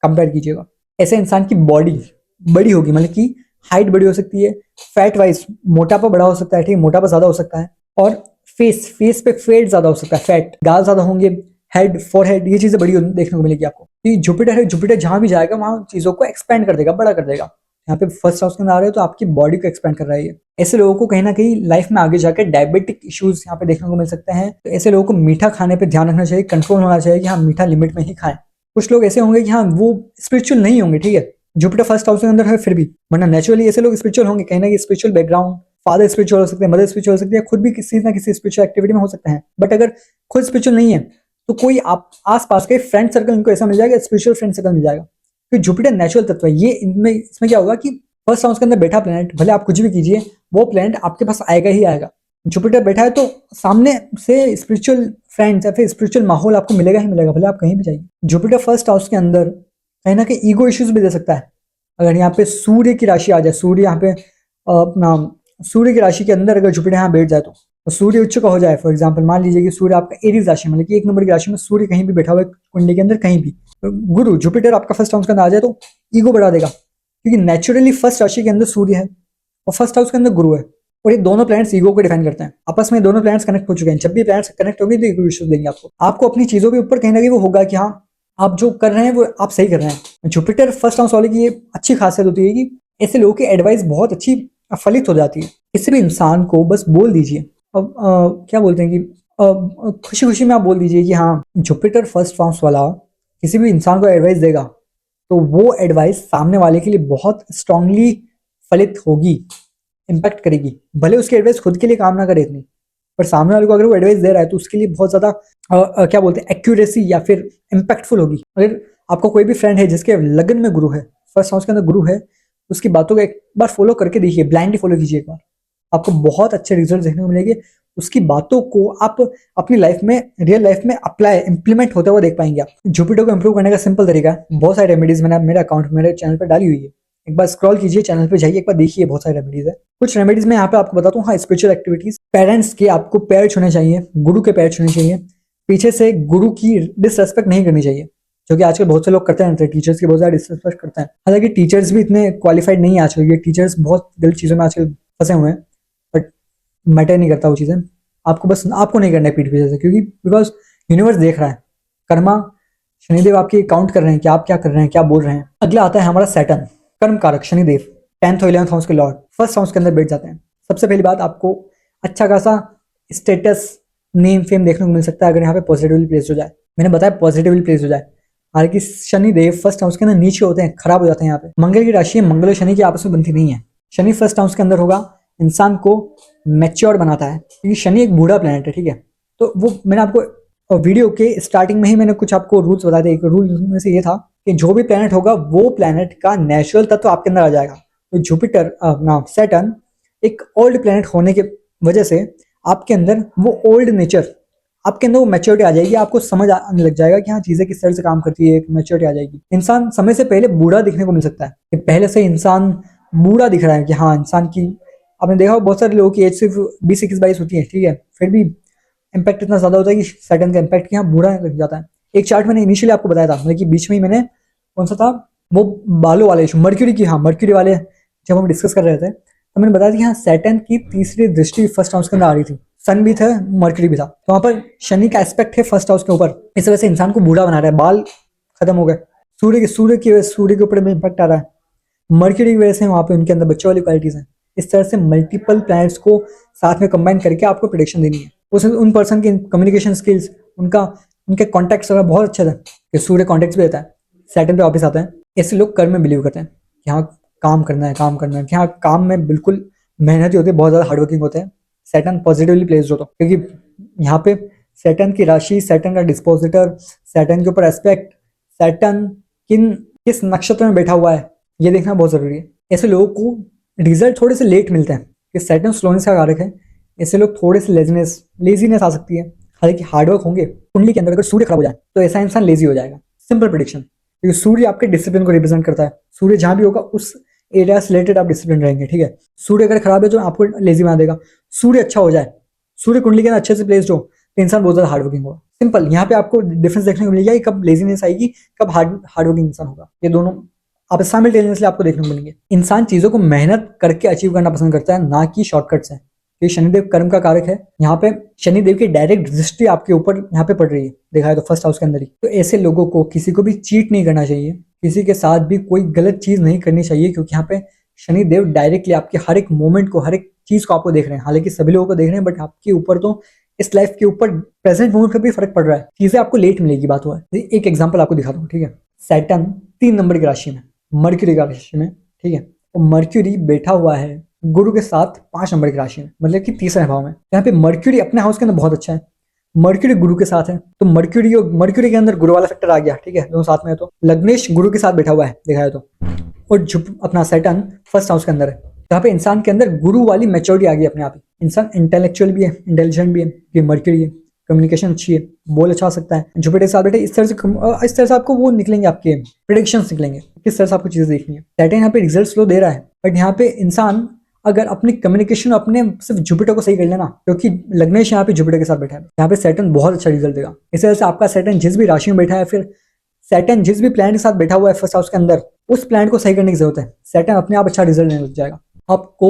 कंपेयर कीजिएगा। ऐसे इंसान की बॉडी बड़ी होगी, मतलब कि हाइट बड़ी हो सकती है, फैट वाइज मोटापा बड़ा हो सकता है, ठीक है, मोटापा ज्यादा हो सकता है, और फेस पे फेट ज्यादा हो सकता है, फैट गाल ज्यादा होंगे, हेड फोरहेड ये चीजें बड़ी देखने को मिलेगी आपको। ये जुपिटर है, जुपिटर जहां भी जाएगा वहां चीजों को एक्सपेंड कर देगा, बड़ा कर देगा। यहाँ पे फर्स्ट हाउस के अंदर आ रहे हो तो आपकी बॉडी को एक्सपेंड कर रहा है ये। ऐसे लोगों को कहीं ना कहीं लाइफ में आगे जाकर डायबिटिक इश्यूज यहाँ पे देखने को मिल सकते हैं, तो ऐसे लोगों को मीठा खाने पे ध्यान रखना चाहिए, कंट्रोल होना चाहिए कि हाँ, मीठा लिमिट में ही खाएं। कुछ लोग ऐसे होंगे कि हाँ, वो स्पिरिचुअल नहीं होंगे, ठीक है, जुपिटर फर्स्ट हाउस के अंदर है फिर भी, वरना नेचुरली ऐसे लोग स्पिरिचुअल होंगे, कहीं ना कहीं स्पिरिचुअल बैकग्राउंड, फादर स्पिरिचुअल हो सकते हैं, मदर स्पिरिचुअल हो सकती है, खुद भी किसी ना किसी स्पिरिचुअल एक्टिविटी में हो सकते हैं। बट अगर खुद स्पिरिचुअल नहीं है तो कोई आप आस पास के फ्रेंड सर्कल इनको ऐसा मिल जाएगा, स्पिरिचुअल फ्रेंड सर्कल मिल जाएगा। तो जुपिटर नेचुरल तत्व है ये, इनमें इसमें क्या होगा कि फर्स्ट हाउस के अंदर बैठा प्लेनेट, भले आप कुछ भी कीजिए वो प्लेनेट आपके पास आएगा ही आएगा। जुपिटर बैठा है तो सामने से स्पिरिचुअल फ्रेंड्स या फिर स्पिरिचुअल माहौल आपको मिलेगा ही मिलेगा, भले आप कहीं भी जाइए। जुपिटर फर्स्ट हाउस के अंदर कहीं ना कहीं ईगो इश्यूज भी दे सकता है। अगर यहाँ पे सूर्य की राशि आ जाए, सूर्य यहाँ पे अपना सूर्य की राशि के अंदर अगर जुपिटर यहाँ बैठ जाए तो सूर्य उच्च का हो जाए, फॉर एग्जाम्पल मान लीजिए कि सूर्य आपका एरीज राशि, मतलब कि 1 नंबर की राशि में सूर्य कहीं भी बैठा हुआ है कुंडली के अंदर कहीं भी, तो गुरु जुपिटर आपका फर्स्ट हाउस के अंदर आ जाए तो ईगो बढ़ा देगा, क्योंकि नेचुरली फर्स्ट राशि के अंदर सूर्य है और फर्स्ट हाउस के अंदर गुरु है, और ये दोनों प्लैनेट्स ईगो को डिफाइन करते हैं। आपस में दोनों प्लैनेट्स कनेक्ट हो चुके हैं, जब भी प्लैनेट्स कनेक्ट होंगे तो ईगो इश्यूज देंगे आपको अपनी चीजों के ऊपर कहीं ना कहीं वो होगा कि हाँ, आप जो कर रहे हैं वो आप सही कर रहे हैं। जुपिटर फर्स्ट हाउस वाले की ये अच्छी खासियत होती है कि ऐसे लोगों की एडवाइस बहुत अच्छी फलित हो जाती है। किसी भी इंसान को बस बोल दीजिए, अब क्या बोलते हैं कि खुशी खुशी में आप बोल दीजिए कि हाँ, जुपिटर फर्स्ट हाउस वाला किसी भी इंसान को एडवाइस देगा तो वो एडवाइस सामने वाले के लिए बहुत स्ट्रांगली फलित होगी, इम्पैक्ट करेगी, भले उसकी एडवाइस खुद के लिए काम ना करे इतनी, पर सामने वाले को अगर वो एडवाइस दे रहा है तो उसके लिए बहुत ज्यादा क्या बोलते हैं एक्यूरेसी या फिर इम्पैक्टफुल होगी। अगर आपका कोई भी फ्रेंड है जिसके लगन में गुरु है, फर्स्ट हाउस के अंदर गुरु है, उसकी बातों को एक बार फॉलो करके देखिए, ब्लाइंडली फॉलो कीजिए एक बार, आपको बहुत अच्छे रिजल्ट देखने को मिलेंगे। उसकी बातों को आप अपनी लाइफ में, रियल लाइफ में अप्लाई इंप्लीमेंट होते हुए देख पाएंगे। आप जुपिटर को इंप्रूव करने का सिंपल तरीका है, बहुत सारी रेमेडीज मैंने मेरे अकाउंट मेरे चैनल पर डाली हुई है, एक बार स्क्रॉल कीजिए, चैनल पे जाइए, एक बार देखिए, बहुत सारी रेमेडीज है। कुछ रेमेडीज में यहाँ पे आपको बताता हूँ। हाँ, स्पिरिचुअल एक्टिविटीज, पेरेंट्स के आपको पैर छूने चाहिए, गुरु के पैर छूने चाहिए, पीछे से गुरु की डिसरेस्पेक्ट नहीं करनी चाहिए, जो कि आजकल बहुत से लोग करते हैं, टीचर्स की बहुत ज्यादा डिसरेस्पेक्ट करते हैं। हालांकि टीचर्स भी इतने क्वालिफाइड नहीं है आजकल के, टीचर्स बहुत गलत चीजों में आजकल फंसे हुए हैं, बट मैटर नहीं करता वो चीजें, आपको बस आपको नहीं करना है पीठ पीछे से, क्योंकि बिकॉज यूनिवर्स देख रहा है, कर्मा शनिदेव आपकी काउंट कर रहे हैं कि आप क्या कर रहे हैं, क्या बोल रहे हैं। अगला आता है हमारा सैटर्न, कर्म कारक शनिदेव, 10th और 11th हाउस के लॉर्ड फर्स्ट हाउस के अंदर बैठ जाते हैं। सबसे पहली बात, आपको अच्छा खासा स्टेटस, नेम, फेम देखने को मिल सकता है अगर यहाँ पे पॉजिटिवली प्लेस हो जाए। मैंने बताया पॉजिटिवली प्लेस हो जाए। हालांकि शनिदेव फर्स्ट हाउस के अंदर नीचे होते हैं, खराब हो जाते हैं यहाँ पे। मंगल की राशि है, मंगल और शनि की आपस में बनती नहीं है। शनि फर्स्ट हाउस के अंदर होगा, इंसान को मैच्योर बनाता है, क्योंकि शनि एक बूढ़ा प्लेनेट है, ठीक है। तो वो मैंने आपको वीडियो के स्टार्टिंग में ही मैंने कुछ आपको रूल्स बताए थे। एक रूल में से ये था कि जो भी प्लेनेट होगा वो प्लेनेट का नेचुरल तत्व आपके अंदर आ जाएगा। तो जुपिटर ना सैटर्न एक ओल्ड प्लेनेट होने की वजह से आपके अंदर वो ओल्ड नेचर, आपके अंदर वो मैच्योरिटी आ जाएगी, आपको समझ आने लग जाएगा कि हाँ, चीजें किस तरह से काम करती है, एक मैच्योरिटी आ जाएगी। इंसान समय से पहले बूढ़ा दिखने को मिल सकता है, कि पहले से इंसान बूढ़ा दिख रहा है, कि हाँ, इंसान की आपने देखा बहुत सारे लोगों की एज सिर्फ 20, 21, 22 होती है, ठीक है, फिर भी इम्पैक्ट इतना ज्यादा होता है कि सैटर्न का इम्पैक्ट कि हाँ, बूढ़ा लग जाता है। एक चार्ट मैंने इनिशियली आपको बताया था, मतलब कि बीच में ही मैंने कौन सा था वो बालों वाले इशू, मर्क्यूरी की, हाँ, मर्क्यूरी वाले जब हम डिस्कस कर रहे थे तो मैंने बताया कि हाँ, सैटर्न की तीसरी दृष्टि फर्स्ट हाउस के अंदर आ रही थी, सन भी था, मर्क्यूरी भी था, तो वहां पर शनि का एस्पेक्ट है फर्स्ट हाउस के ऊपर, इस वजह से इंसान को बूढ़ा बना रहा है, बाल खत्म हो गए। सूर्य के ऊपर भी इम्पैक्ट आ रहा है, मर्क्यूरी की वजह से वहां पे उनके अंदर बच्चों वाली क्वालिटीज हैं। इस तरह से मल्टीपल प्लैनेट्स को साथ में कंबाइन करके आपको प्रेडिक्शन देनी है। उन पर्सन की कम्युनिकेशन स्किल्स, उनके कॉन्टैक्ट्स वगैरह बहुत अच्छे थे, कि सूर्य कॉन्टैक्ट्स भी देता है, सैटर्न पे ऑफिस आता है। ऐसे लोग कर्म में बिलीव करते हैं कि हाँ, काम करना है, काम करना है, कि हाँ, काम में बिल्कुल मेहनती होते हैं, बहुत ज्यादा हार्डवर्किंग होते हैं। सैटर्न पॉजिटिवली प्लेस्ड हो तो, क्योंकि यहाँ पे सैटर्न की राशि, सैटर्न का डिस्पोजिटर, सैटर्न के ऊपर एस्पेक्ट, सैटर्न किस नक्षत्र में बैठा हुआ है, ये देखना बहुत जरूरी है। ऐसे लोगों को रिजल्ट थोड़े से लेट मिलते हैं कि सैटर्न स्लोनेस का कारक है। ऐसे लोग थोड़े से लेजीनेस आ सकती है। हालांकि हार्डवर्क होंगे। कुंडली के अंदर अगर सूर्य खराब हो जाए तो ऐसा इंसान लेजी हो जाएगा। सिंपल प्रेडिक्शन, क्योंकि सूर्य आपके डिसिप्लिन को रिप्रेजेंट करता है। सूर्य जहां भी होगा उस एरिया से रिलेटेड आप डिसिप्लिन रहेंगे, ठीक है। सूर्य अगर खराब है तो आपको लेजी बना देगा। सूर्य अच्छा हो जाए, सूर्य कुंडली के अंदर अच्छे से प्लेस्ड हो तो इंसान बहुत ज्यादा हार्डवर्किंग होगा। सिंपल, यहाँ पे आपको डिफरेंस देखने को मिलेगा कि कब लेजीनेस आएगी, कब हार्डवर्किंग इंसान होगा। ये दोनों आप साइमल्टेनियसली आपको देखने को मिलेंगे। इंसान चीजों को मेहनत करके अचीव करना पसंद करता है, ना कि शॉर्टकट से। ये शनिदेव कर्म का कारक है। यहाँ पे शनिदेव की डायरेक्ट दृष्टि आपके ऊपर यहाँ पे पड़ रही है, देखा है तो फर्स्ट हाउस के अंदर ही। तो ऐसे लोगों को किसी को भी चीट नहीं करना चाहिए, किसी के साथ भी कोई गलत चीज नहीं करनी चाहिए, क्योंकि यहाँ पे शनिदेव डायरेक्टली आपके हर एक मोमेंट को, हर एक चीज को आपको देख रहे हैं। हालांकि सभी लोगों को देख रहे हैं, बट आपके ऊपर तो इस लाइफ के ऊपर प्रेजेंट मोमेंट पर भी फर्क पड़ रहा है। चीजें आपको लेट मिलेगी, बात हुआ है। एक एग्जांपल आपको दिखाता हूँ, ठीक है। सैटर्न 3 नंबर की राशि में, मर्क्यूरी की राशि में, ठीक है। तो मर्क्यूरी बैठा हुआ है गुरु के साथ 5 नंबर की राशि में, मतलब कि तीसरे भाव में। यहाँ पे मर्क्यूरी अपने हाउस के अंदर बहुत अच्छा है। मर्क्यूरी गुरु के साथ है, तो मर्क्यूरी के अंदर गुरु वाला फैक्टर आ गया, ठीक है। दोनों साथ में है तो लग्नेश गुरु के साथ बैठा हुआ है, देखा है तो। और अपना सैटर्न फर्स्ट हाउस के अंदर है। यहाँ पे इंसान के अंदर गुरु वाली मैच्योरिटी आ गई अपने आप ही। इंसान इंटेलेक्चुअल भी है, इंटेलिजेंट भी है, ये मर्क्यूरी है। कम्युनिकेशन अच्छी है, बोल अच्छा सकता है। जुपिटर के साथ बैठे इस तरह से आपको वो निकलेंगे, आपके प्रेडिक्शंस निकलेंगे, किस तरह से आपको चीजें देखनी है। सैटर्न यहाँ पे रिजल्ट स्लो दे रहा है, बट यहाँ पे इंसान अगर अपनी कम्युनिकेशन अपने सिर्फ जुपिटर को सही कर लेना, क्योंकि लग्नेश यहाँ पे जुपिटर के साथ बैठा है, यहाँ पे सैटर्न बहुत अच्छा रिजल्ट देगा। इस तरह से आपका सैटर्न जिस भी राशि में बैठा है, फिर सैटर्न जिस भी प्लैनेट के साथ बैठा हुआ है फर्स्ट हाउस के अंदर, उस प्लैनेट को सही करने की जरूरत है। सैटर्न अपने आप अच्छा रिजल्ट देने लग जाएगा। आपको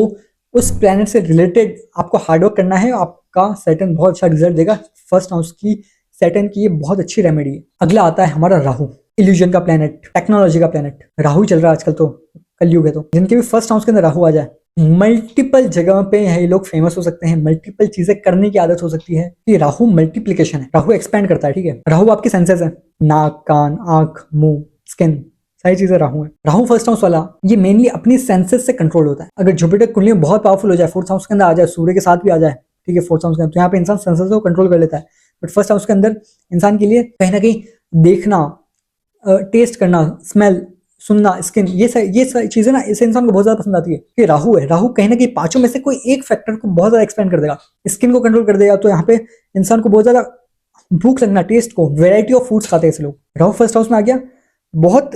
उस प्लैनेट से रिलेटेड आपको हार्डवर्क करना है, आपका सैटर्न बहुत अच्छा रिजल्ट देगा। फर्स्ट हाउस की सैटर्न की ये बहुत अच्छी रेमेडी है। अगला आता है हमारा राहु, इल्यूजन का प्लैनेट, टेक्नोलॉजी का प्लैनेट। राहु चल रहा है आजकल, तो कलयुग है, तो जिनके भी फर्स्ट हाउस के अंदर राहु आ जाए, मल्टीपल जगह पे ये लोग फेमस हो सकते हैं, मल्टीपल चीजें करने की आदत हो सकती है। ये राहु मल्टीप्लिकेशन है, राहु एक्सपेंड करता है, ठीक है। राहु आपकी सेंसेस है, नाक, कान, आंख, मुंह, स्किन, सारी चीजें राहु है। राहु फर्स्ट हाउस वाला ये मेनली अपनी सेंसेस से कंट्रोल होता है। अगर जुपिटर कुंडली में बहुत पावरफुल हो जाए, फोर्थ हाउस के अंदर आ जाए, सूर्य के साथ भी आ जाए, ठीक है, फोर्थ हाउस के अंदर, तो यहाँ पे इंसान सेंसेस को कंट्रोल कर लेता है। बट फर्स्ट हाउस के अंदर इंसान के लिए कहीं ना कहीं देखना, टेस्ट करना, स्मेल, सुनना, स्किन, ये सारी चीजें ना इस इंसान को बहुत ज्यादा पसंद आती है। कि राहु है, राहु कहीं ना कहीं पांचों में से कोई एक फैक्टर को बहुत ज्यादा एक्सपेंड कर देगा, स्किन को कंट्रोल कर देगा। तो यहाँ पे इंसान को बहुत ज्यादा भूख लगना, टेस्ट को, वेराइटी ऑफ फूड्स खाते हैं ऐसे लोग। राहु फर्स्ट हाउस में आ गया, बहुत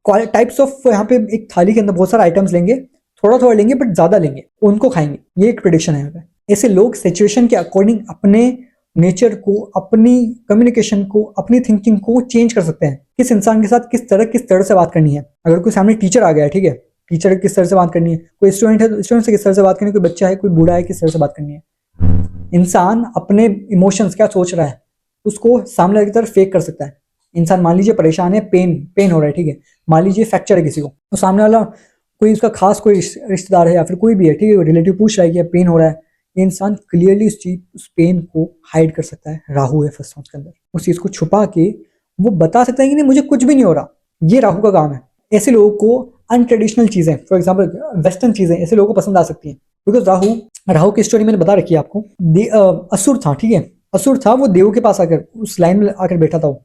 टाइप्स ऑफ, यहाँ पे एक थाली के अंदर बहुत सारे आइटम्स लेंगे, थोड़ा थोड़ा लेंगे बट ज्यादा लेंगे, उनको खाएंगे। ये एक प्रेडिक्शन है यहाँ पे। ऐसे लोग सिचुएशन के अकॉर्डिंग अपने नेचर को, अपनी कम्युनिकेशन को, अपनी थिंकिंग को चेंज कर सकते हैं। किस इंसान के साथ किस तरह से बात करनी है। अगर कोई सामने टीचर आ गया है, ठीक है, टीचर किस तरह से बात करनी है, कोई स्टूडेंट है तो स्टूडेंट से किस तरह से बात करनी है, कोई बच्चा है, कोई बूढ़ा है, किस तरह से बात करनी है। इंसान अपने इमोशंस क्या सोच रहा है उसको सामने वाले की तरफ फेक कर सकता है। इंसान मान लीजिए परेशान है, पेन हो रहा है, ठीक है, मान लीजिए फ्रैक्चर है किसी को, तो सामने वाला कोई उसका खास कोई रिश्तेदार है या फिर कोई भी है, ठीक है, रिलेटिव पूछ रहा है कि पेन हो रहा है, ये इंसान क्लियरली उस पेन को हाइड कर सकता है। राहु है फर्स्ट हाउस के अंदर, उस चीज को छुपा के वो बता सकता है कि नहीं मुझे कुछ भी नहीं हो रहा। ये राहु का काम है। ऐसे लोगों को अनट्रेडिशनल चीजें, फॉर एग्जाम्पल वेस्टर्न चीजें, ऐसे लोगों को पसंद आ सकती हैं, बिकॉज राहु की स्टोरी मैंने बता रखी है आपको। असुर था, ठीक है, असुर था, वो देवों के पास आकर उस लाइन में आकर बैठा था,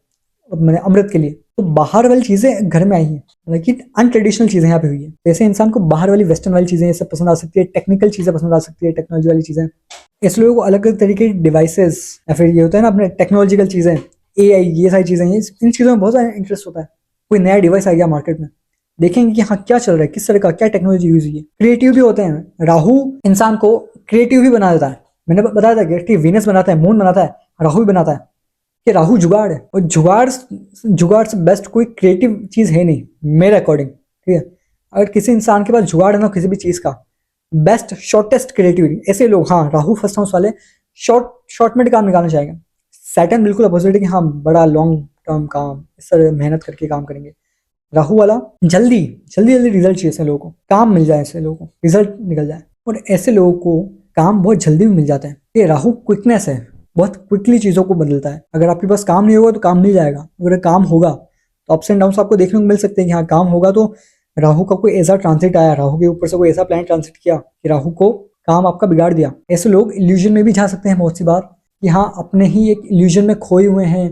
मैंने अमृत के लिए। तो बाहर वाली चीजें घर में आई हैं, लेकिन अनट्रेडिशनल चीजें यहाँ पे हुई है। जैसे इंसान को बाहर वाली, वेस्टर्न वाली चीजें ये सब पसंद आ सकती है, टेक्निकल चीजें पसंद आ सकती है, टेक्नोलॉजी वाली चीजें। इस लोगों को अलग अलग तरीके की डिवाइसेस या फिर ये होता है ना अपने टेक्नोलॉजिकल चीजें, AI, ये सारी चीजें, इन चीजों में बहुत ज्यादा इंटरेस्ट होता है। कोई नया डिवाइस आ गया मार्केट में, देखेंगे कि हाँ क्या चल रहा है, किस तरह का क्या टेक्नोलॉजी यूज हुई है। क्रिएटिव भी होते हैं। राहु इंसान को क्रिएटिव भी बना देता है। मैंने बताया था कि वीनस बनाता है, मून बनाता है, राहु भी बनाता है। कि राहु जुगाड़ है, और जुगाड़ से बेस्ट कोई क्रिएटिव चीज है नहीं मेरे अकॉर्डिंग, ठीक है। अगर किसी इंसान के पास जुगाड़ है ना किसी भी चीज का, बेस्ट शॉर्टेस्ट क्रिएटिविटी, ऐसे लोग, हाँ राहु फर्स्ट हाउस वाले शॉर्ट में काम निकालना चाहेंगे। सैटर्न बिल्कुल अपोजिट है कि हाँ बड़ा लॉन्ग टर्म काम, इस तरह मेहनत करके काम करेंगे। राहु वाला जल्दी रिजल्ट चाहिए ऐसे लोगों को, काम मिल जाए, ऐसे लोगों को रिजल्ट निकल जाए, और ऐसे लोगों को काम बहुत जल्दी भी मिल जाता है। ये राहु क्विकनेस है, बहुत क्विकली चीजों को बदलता है। अगर आपके पास काम नहीं होगा तो काम मिल जाएगा, अगर काम होगा तो अप्स एंड डाउन्स आपको देखने को मिल सकते हैं कि हाँ काम होगा। तो राहु का कोई ऐसा ट्रांसिट आया, राहु के ऊपर से कोई ऐसा प्लैनेट ट्रांसिट किया कि राहु को काम आपका बिगाड़ दिया। ऐसे लोग इल्यूजन में भी जा सकते हैं बहुत सी बार, कि हाँ अपने ही एक इल्यूजन में खोए हुए हैं,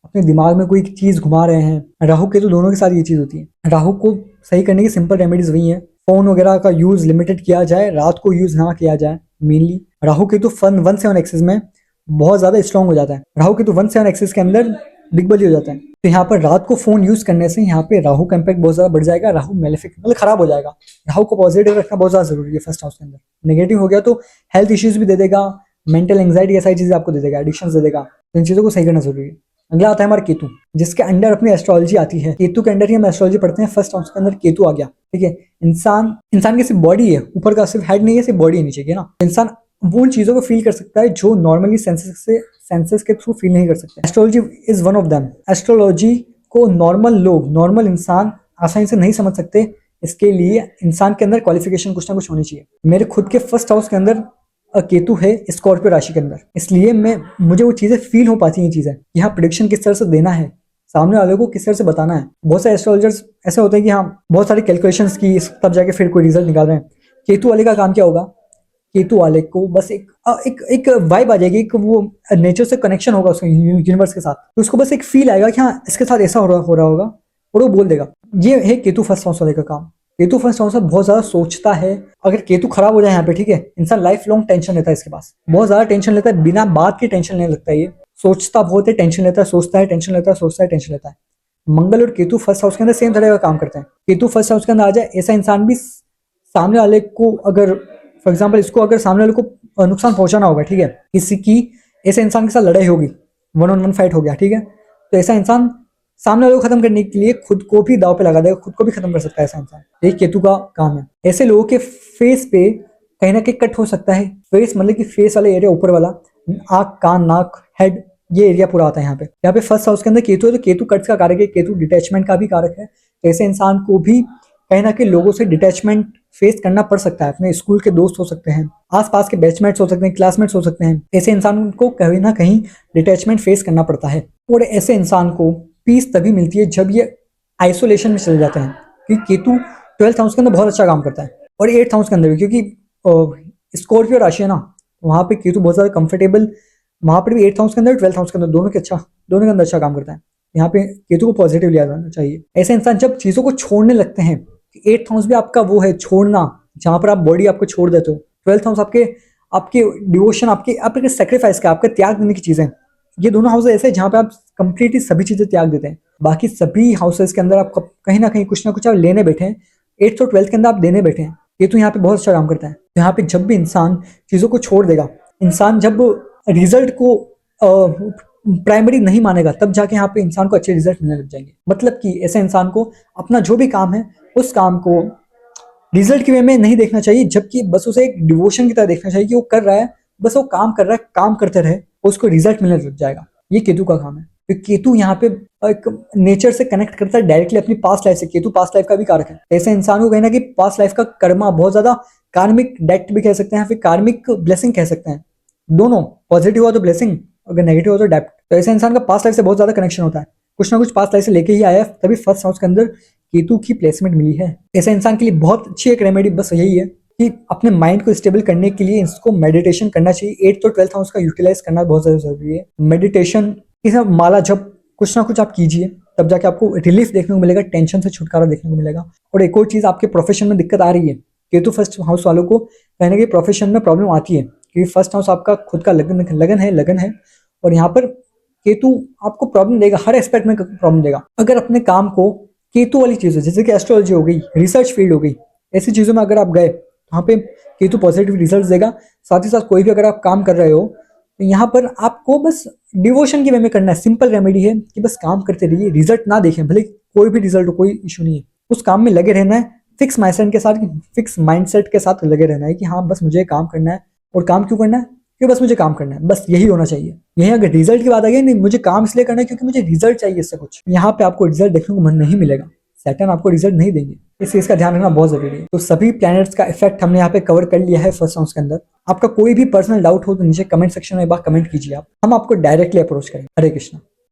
अपने दिमाग में कोई चीज़ घुमा रहे हैं। राहु केतु दोनों के साथ ये चीज़ होती है। राहु को सही करने की सिंपल रेमेडीज वही है, फ़ोन वगैरह का यूज़ लिमिटेड किया जाए, रात को यूज़ ना किया जाए मेनली। राहु केतु 1-7 एक्सिस में बहुत ज़्यादा स्ट्रॉन्ग हो जाता है। राहु केतु 1-7 एक्सिस के अंदर दिग्बली हो जाता है। तो यहाँ पर रात को फ़ोन यूज़ करने से यहाँ पे राहु का इम्पैक्ट बहुत ज़्यादा बढ़ जाएगा, राहु मेलेफिक मतलब खराब हो जाएगा। राहु को पॉजिटिव रखना बहुत ज़्यादा ज़रूरी है फर्स्ट हाउस के अंदर। नेगेटिव हो गया तो हेल्थ इश्यूज़ भी दे देगा, मेंटल एंग्जाइटी, सारी चीज़ें आपको दे देगा, एडिक्शंस दे देगा। तो इन चीज़ों को सही करना ज़रूरी है। अगला आता है हमारा केतु, जिसके अंडर अपनी एस्ट्रोलॉजी आती है। केतु के अंडर ही हम एस्ट्रोलॉजी पढ़ते हैं। फर्स्ट हाउस के अंदर केतु आ गया, ठीक है। इंसान की सिर्फ बॉडी है, ऊपर का सिर्फ हेड नहीं है, सिर्फ बॉडी है नीचे की ना। इंसान वो चीज़ों को फील कर सकता है जो नॉर्मली सेंसेस के थ्रू फील नहीं कर सकते। Astrology is one of them. Astrology को नॉर्मल लोग, नॉर्मल इंसान आसानी से नहीं समझ सकते। इसके लिए इंसान के अंदर क्वालिफिकेशन कुछ ना कुछ होनी चाहिए। मेरे खुद के फर्स्ट हाउस के अंदर केतु है स्कॉर्पियो राशि के अंदर, इसलिए मुझे वो चीज़ें फील हो पाती हैं। चीज़ें यहाँ प्रेडिक्शन किस तरह से देना है, सामने वाले को किस तरह से बताना है। बहुत सारे एस्ट्रोलॉजर्स ऐसे होते हैं कि हाँ बहुत सारी कैलकुलेशंस की तब जाके फिर कोई रिजल्ट निकाल रहे हैं। केतु वाले का काम क्या होगा, केतु वाले को बस एक वाइब आ जाएगी, एक वो नेचर से कनेक्शन होगा उसका यूनिवर्स के साथ, तो उसको बस एक फील आएगा कि हाँ इसके साथ ऐसा हो रहा होगा और वो बोल देगा। ये है केतु फर्स्ट हाउस वाले का काम। केतु फर्स्ट हाउस बहुत ज्यादा सोचता है। अगर केतु खराब हो जाए यहाँ पे, ठीक है, इंसान लाइफ लॉन्ग टेंशन लेता है। इसके पास बहुत ज्यादा टेंशन लेता है, बिना बात के टेंशन लेने लगता है। ये सोचता बहुत है, टेंशन लेता है, सोचता है, टेंशन लेता है, सोचता है, टेंशन लेता है। मंगल और केतु फर्स्ट हाउस के अंदर सेम तरह का काम करते हैं। केतु फर्स्ट हाउस के अंदर आ जाए, ऐसा इंसान भी सामने वाले को, अगर फॉर एग्जाम्पल इसको अगर सामने वाले को नुकसान पहुंचाना होगा, ठीक है, किसी की ऐसे इंसान के साथ लड़ाई होगी, 1-on-1 फाइट हो गया, ठीक है, तो ऐसा इंसान सामने वाले को खत्म करने के लिए खुद को भी दाव पे लगा देगा, खुद को भी खत्म कर सकता है ऐसा इंसान। ये केतु का काम है। ऐसे लोगों के फेस पे कहीं ना कहीं कट हो सकता है। फेस मतलब कि फेस वाला एरिया, ऊपर वाला आंख, कान, नाक, हेड, ये एरिया पूरा आता है यहाँ पे। यहाँ पे फर्स्ट हाउस के अंदर केतु है, तो केतु कट्स का कारक है, केतु डिटैचमेंट का भी कारक है। ऐसे इंसान को भी कहीं ना कहीं लोगों से डिटैचमेंट फेस करना पड़ सकता है। अपने स्कूल के दोस्त हो सकते हैं, आसपास के बैचमेट्स हो सकते हैं, क्लासमेट्स हो सकते हैं। ऐसे इंसान को कहीं ना कहीं डिटैचमेंट फेस करना पड़ता है। और ऐसे इंसान को पीस तभी मिलती है जब ये आइसोलेशन में चले जाते हैं, क्योंकि केतु 12th हाउस के अंदर बहुत अच्छा काम करता है और 8th हाउस के अंदर भी, क्योंकि स्कॉर्पियो राशि है ना, वहाँ पे केतु बहुत ज़्यादा कंफर्टेबल, वहाँ पर भी 8th हाउस के अंदर 12th हाउस के अंदर दोनों के अंदर अच्छा काम करता है। यहाँ पे केतु को पॉजिटिव लिया जाना चाहिए। ऐसे इंसान जब चीज़ों को छोड़ने लगते हैं, 8th हाउस भी आपका वो है छोड़ना, जहाँ पर आप बॉडी आपको छोड़ देते हो। 12th हाउस आपके डिवोशन, आपके सेक्रीफाइस का, आपके त्याग देने की चीज़ें। ये दोनों हाउस ऐसे हैं जहाँ पे आप कंप्लीटली सभी चीज़ें त्याग देते हैं। बाकी सभी हाउसेस के अंदर आप कहीं ना कहीं कुछ ना कुछ आप लेने बैठे हैं। 8th और 12th के अंदर आप देने बैठे हैं। ये तो यहाँ पे बहुत अच्छा काम करता है। यहाँ पे जब भी इंसान चीज़ों को छोड़ देगा, इंसान जब रिजल्ट को प्राइमरी नहीं मानेगा, तब जाके यहाँ पे इंसान को अच्छे रिजल्ट मिलने लग जाएंगे। मतलब कि ऐसे इंसान को अपना जो भी काम है, उस काम को रिजल्ट की वे में नहीं देखना चाहिए, जबकि बस उसे एक डिवोशन की तरह देखना चाहिए कि वो कर रहा है, बस वो काम कर रहा है, काम करते रहे, उसको रिजल्ट मिलने लग जाएगा। ये केतु का काम है। तो केतु यहाँ पे एक नेचर से कनेक्ट करता है डायरेक्टली अपनी पास्ट लाइफ से। केतु पास्ट लाइफ का भी कारक है। ऐसे इंसान को कहना कि पास्ट लाइफ का कर्मा बहुत ज्यादा, कार्मिक डेट भी कह सकते हैं, फिर कार्मिक ब्लेसिंग कह सकते हैं। दोनों, पॉजिटिव हुआ तो ब्लेसिंग, अगर नेगेटिव हो तो डेप्ट। तो ऐसे इंसान का पास्ट लाइफ से बहुत ज्यादा कनेक्शन होता है, कुछ ना कुछ पास्ट लाइफ से लेके ही आया है, तभी फर्स्ट हाउस के अंदर केतु की प्लेसमेंट मिली है। ऐसे इंसान के लिए बहुत अच्छी एक रेमेडी बस यही है कि अपने माइंड को स्टेबल करने के लिए इसको मेडिटेशन करना चाहिए। 8th और 12th हाउस का यूटिलाइज करना बहुत ज्यादा जरूरी है। मेडिटेशन इसे माला जब कुछ ना कुछ आप कीजिए, तब जाके आपको रिलीफ देखने को मिलेगा, टेंशन से छुटकारा देखने को मिलेगा। और एक और चीज, आपके प्रोफेशन में दिक्कत आ रही है, केतु फर्स्ट हाउस वालों को कहीं ना कहीं प्रोफेशन में प्रॉब्लम आती है, क्योंकि फर्स्ट हाउस आपका खुद का लगन है। और यहाँ पर केतु आपको प्रॉब्लम देगा, हर एस्पेक्ट में प्रॉब्लम देगा। अगर अपने काम को केतु वाली चीज़ है, जैसे कि एस्ट्रोलॉजी हो गई, रिसर्च फील्ड हो गई, ऐसी चीज़ों में अगर आप गए, वहाँ पे केतु पॉजिटिव रिजल्ट देगा। साथ ही साथ कोई भी अगर आप काम कर रहे हो, तो यहाँ पर आपको बस डिवोशन की वे में करना है। सिंपल रेमेडी है कि बस काम करते रहिए, रिजल्ट ना देखें, भले कोई भी रिजल्ट हो, कोई इशू नहीं है, उस काम में लगे रहना है। फिक्स माइंडसेट के साथ लगे रहना है कि हाँ बस मुझे काम करना है। और काम क्यों करना है? कि बस मुझे काम करना है, बस यही होना चाहिए। यही अगर रिजल्ट की बात आ गई, नहीं मुझे काम इसलिए करना है क्योंकि मुझे रिजल्ट चाहिए इससे कुछ, यहाँ पे आपको रिजल्ट देखने को मन नहीं मिलेगा। सैटर्न आपको रिजल्ट नहीं देंगे, इस चीज का ध्यान रखना बहुत जरूरी है। तो सभी प्लैनेट्स का इफेक्ट हमने यहाँ पे कवर कर लिया है फर्स्ट हाउस के अंदर। आपका कोई भी पर्सनल डाउट हो तो नीचे कमेंट सेक्शन में एक बार कमेंट कीजिए, हम आपको डायरेक्टली अप्रोच करेंगे। हरे कृष्णा।